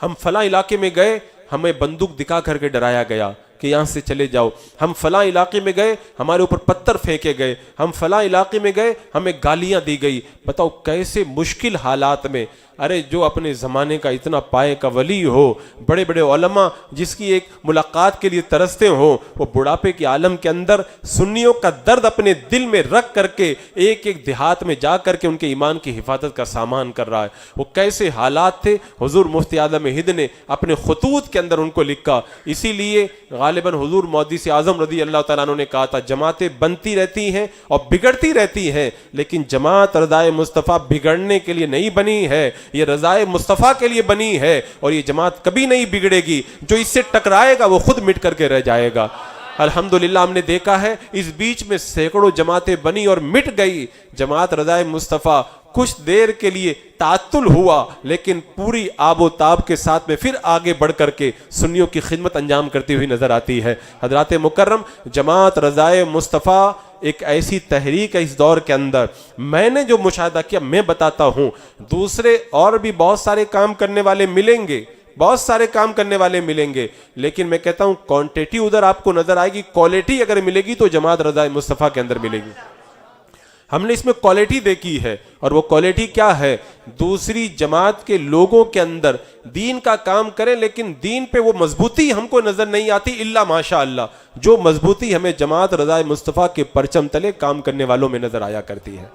ہم فلاں علاقے میں گئے ہمیں بندوق دکھا کر کے ڈرایا گیا کہ یہاں سے چلے جاؤ، ہم فلاں علاقے میں گئے ہمارے اوپر پتھر پھینکے گئے، ہم فلاں علاقے میں گئے ہمیں گالیاں دی گئی. بتاؤ کیسے مشکل حالات میں. ارے جو اپنے زمانے کا اتنا پائے کا ولی ہو، بڑے بڑے علماء جس کی ایک ملاقات کے لیے ترستے ہوں، وہ بڑھاپے کے عالم کے اندر سنیوں کا درد اپنے دل میں رکھ کر کے ایک ایک دیہات میں جا کر کے ان کے ایمان کی حفاظت کا سامان کر رہا ہے. وہ کیسے حالات تھے، حضور مفتی اعظم ہند نے اپنے خطوط کے اندر ان کو لکھا. اسی لیے غالباً حضور محدث اعظم رضی اللہ تعالیٰ عنہ نے کہا تھا جماعتیں بنتی رہتی ہیں اور بگڑتی رہتی ہیں، لیکن جماعت رضائے مصطفیٰ بگڑنے کے لیے نہیں بنی ہے، یہ رضائے مصطفیٰ کے لیے بنی ہے. اور یہ جماعت کبھی نہیں بگڑے گی، جو اس سے ٹکرائے گا وہ خود مٹ کر کے رہ جائے گا. الحمدللہ ہم نے دیکھا ہے اس بیچ میں سینکڑوں جماعتیں بنی اور مٹ گئی. جماعت رضائے مصطفیٰ کچھ دیر کے لیے تعطل ہوا، لیکن پوری آب و تاب کے ساتھ میں پھر آگے بڑھ کر کے سنیوں کی خدمت انجام کرتی ہوئی نظر آتی ہے. حضرات مکرم، جماعت رضائے مصطفیٰ ایک ایسی تحریک ہے اس دور کے اندر. میں نے جو مشاہدہ کیا میں بتاتا ہوں، دوسرے اور بھی بہت سارے کام کرنے والے ملیں گے، بہت سارے کام کرنے والے ملیں گے، لیکن میں کہتا ہوں کوانٹیٹی ادھر آپ کو نظر آئے گی، کوالٹی اگر ملے گی تو جماعت رضائے مصطفیٰ کے اندر ملے گی. ہم نے اس میں کوالٹی دیکھی ہے، اور وہ کوالٹی کیا ہے؟ دوسری جماعت کے لوگوں کے اندر دین کا کام کریں لیکن دین پہ وہ مضبوطی ہم کو نظر نہیں آتی الا ماشاء اللہ. جو مضبوطی ہمیں جماعت رضائے مصطفیٰ کے پرچم تلے کام کرنے والوں میں نظر آیا کرتی ہے.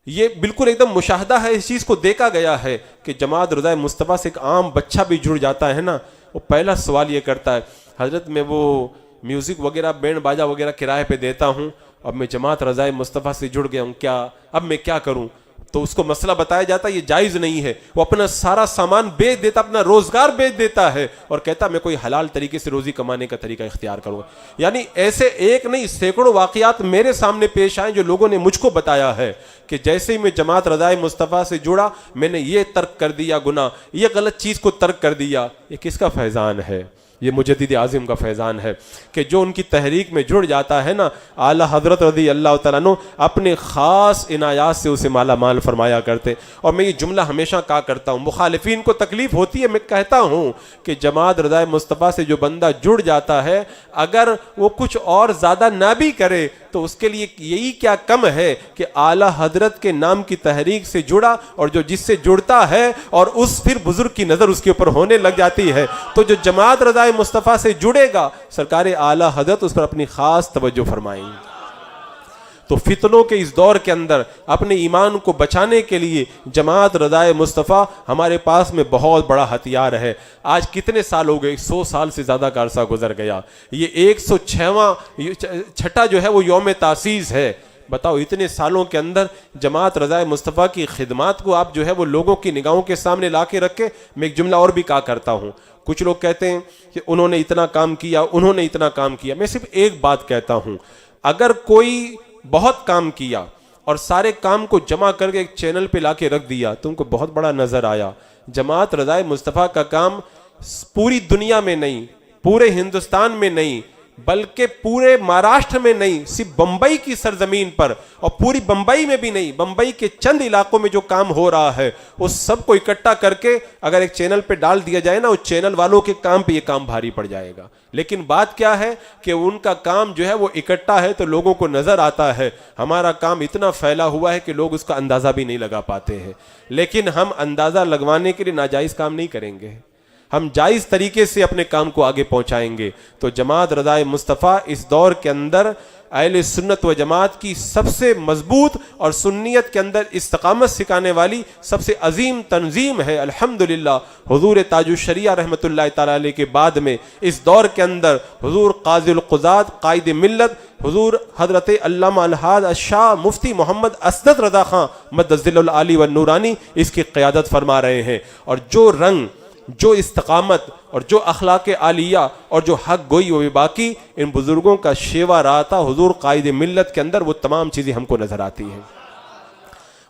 یہ بالکل ایک دم مشاہدہ ہے، اس چیز کو دیکھا گیا ہے کہ جماعت رضائے مصطفیٰ سے ایک عام بچہ بھی جڑ جاتا ہے نا، وہ پہلا سوال یہ کرتا ہے حضرت میں وہ میوزک وغیرہ بینڈ باجا وغیرہ کرائے پہ دیتا ہوں، اب میں جماعت رضائے مصطفیٰ سے جڑ گیا ہوں، کیا اب میں کیا کروں؟ تو اس کو مسئلہ بتایا جاتا ہے یہ جائز نہیں ہے. وہ اپنا سارا سامان بیچ دیتا، اپنا روزگار بیچ دیتا ہے اور کہتا میں کوئی حلال طریقے سے روزی کمانے کا طریقہ اختیار کروں گا. یعنی ایسے ایک نہیں سینکڑوں واقعات میرے سامنے پیش آئے جو لوگوں نے مجھ کو بتایا ہے کہ جیسے ہی میں جماعت رضائے مصطفیٰ سے جڑا میں نے یہ ترک کر دیا گناہ، یہ غلط چیز کو ترک کر دیا. یہ کس کا فیضان ہے؟ یہ مجدد اعظم کا فیضان ہے کہ جو ان کی تحریک میں جڑ جاتا ہے نا، اعلیٰ حضرت رضی اللہ تعالیٰ عنہ اپنے خاص عنایات سے اسے مالا مال فرمایا کرتے. اور میں یہ جملہ ہمیشہ کہا کرتا ہوں، مخالفین کو تکلیف ہوتی ہے، میں کہتا ہوں کہ جماعت رضائے مصطفیٰ سے جو بندہ جڑ جاتا ہے اگر وہ کچھ اور زیادہ نہ بھی کرے تو اس کے لیے یہی کیا کم ہے کہ اعلیٰ حضرت کے نام کی تحریک سے جڑا، اور جو جس سے جڑتا ہے اور اس پھر بزرگ کی نظر اس کے اوپر ہونے لگ جاتی ہے، تو جو جماعت رضائے مصطفیٰ سے جڑے گا سرکار اعلیٰ حضرت اس پر اپنی خاص توجہ فرمائیں. تو فتنوں کے اس دور کے اندر اپنے ایمان کو بچانے کے لیے جماعت رضائے مصطفیٰ ہمارے پاس میں بہت بڑا ہتھیار ہے. آج کتنے سال ہو گئے؟ 100 سال سے زیادہ کا عرصہ گزر گیا. یہ 106واں جو ہے وہ یوم تاسیس ہے. بتاؤ اتنے سالوں کے اندر جماعت رضائے مصطفیٰ کی خدمات کو آپ جو ہے وہ لوگوں کی نگاہوں کے سامنے لا کے رکھے. میں ایک جملہ اور بھی کہا کرتا ہوں، کچھ لوگ کہتے ہیں کہ انہوں نے اتنا کام کیا، انہوں نے اتنا کام کیا. میں صرف ایک بات کہتا ہوں، اگر کوئی بہت کام کیا اور سارے کام کو جمع کر کے ایک چینل پہ لا کے رکھ دیا تو ان کو بہت بڑا نظر آیا. جماعت رضائے مصطفیٰ کا کام پوری دنیا میں نہیں، پورے ہندوستان میں نہیں، بلکہ پورے مہاراشٹر میں نہیں، صرف بمبئی کی سرزمین پر، اور پوری بمبئی میں بھی نہیں، بمبئی کے چند علاقوں میں جو کام ہو رہا ہے اس سب کو اکٹھا کر کے اگر ایک چینل پہ ڈال دیا جائے نا، اس چینل والوں کے کام پہ یہ کام بھاری پڑ جائے گا. لیکن بات کیا ہے کہ ان کا کام جو ہے وہ اکٹھا ہے تو لوگوں کو نظر آتا ہے. ہمارا کام اتنا پھیلا ہوا ہے کہ لوگ اس کا اندازہ بھی نہیں لگا پاتے ہیں. لیکن ہم اندازہ لگوانے کے لیے ناجائز کام نہیں کریں گے، ہم جائز طریقے سے اپنے کام کو آگے پہنچائیں گے. تو جماعت رضائے مصطفیٰ اس دور کے اندر اہل سنت و جماعت کی سب سے مضبوط اور سنیت کے اندر استقامت سکھانے والی سب سے عظیم تنظیم ہے. الحمدللہ حضور تاج الشریعہ رحمۃ اللہ تعالی علیہ کے بعد میں اس دور کے اندر حضور قاضی القضات قائد ملت حضور حضرت علامہ الحاج الشاہ مفتی محمد اسدد رضا خان مدظل العالی والنورانی اس کی قیادت فرما رہے ہیں. اور جو رنگ، جو استقامت اور جو اخلاق عالیہ اور جو حق گوئی و باقی ان بزرگوں کا شیوا رہا تھا حضور قائد ملت کے اندر، وہ تمام چیزیں ہم کو نظر آتی ہیں.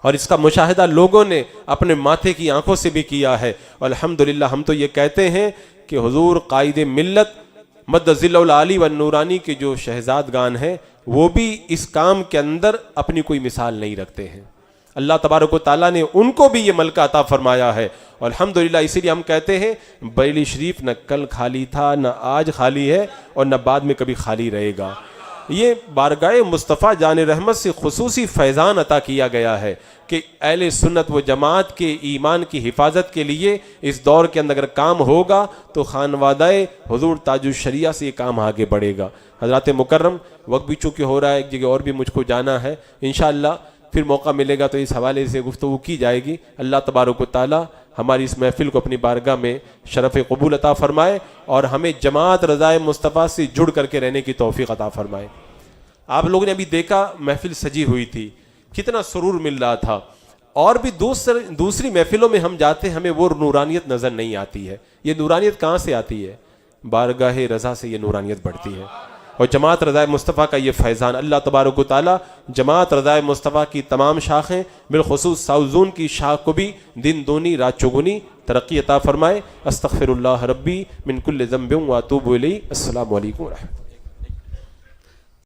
اور اس کا مشاہدہ لوگوں نے اپنے ماتھے کی آنکھوں سے بھی کیا ہے. الحمدللہ ہم تو یہ کہتے ہیں کہ حضور قائد ملت مدظل العالی والنورانی کے جو شہزادگان ہیں وہ بھی اس کام کے اندر اپنی کوئی مثال نہیں رکھتے ہیں. اللہ تبارک و تعالیٰ نے ان کو بھی یہ ملکہ عطا فرمایا ہے. اور الحمدللہ اسی لیے ہم کہتے ہیں بریلی شریف نہ کل خالی تھا، نہ آج خالی ہے، اور نہ بعد میں کبھی خالی رہے گا. یہ بارگاہ مصطفیٰ جان رحمت سے خصوصی فیضان عطا کیا گیا ہے کہ اہل سنت و جماعت کے ایمان کی حفاظت کے لیے اس دور کے اندر اگر کام ہوگا تو خانوادہ حضور تاج الشریعہ سے یہ کام آگے بڑھے گا. حضرات مکرم، وقت بھی چونکہ ہو رہا ہے، ایک جگہ اور بھی مجھ کو جانا ہے، انشاءاللہ پھر موقع ملے گا تو اس حوالے سے گفتگو کی جائے گی. اللہ تبارک و تعالی ہماری اس محفل کو اپنی بارگاہ میں شرف قبول عطا فرمائے اور ہمیں جماعت رضائے مصطفیٰ سے جڑ کر کے رہنے کی توفیق عطا فرمائے. آپ لوگوں نے ابھی دیکھا محفل سجی ہوئی تھی، کتنا سرور مل رہا تھا. اور بھی دوسری محفلوں میں ہم جاتے ہمیں وہ نورانیت نظر نہیں آتی ہے. یہ نورانیت کہاں سے آتی ہے؟ بارگاہ رضا سے یہ نورانیت بڑھتی ہے. اور جماعت رضائے مصطفیٰ کا یہ فیضان، اللہ تبارک و تعالیٰ جماعت رضائے مصطفیٰ کی تمام شاخیں بالخصوص ساؤتھ زون کی شاخ کو بھی دن دونی رات چوگنی ترقی عطا فرمائے. استغفر اللہ ربی من کل ذنب و اتوب الیہ. السلام علیکم ورحمۃ اللہ.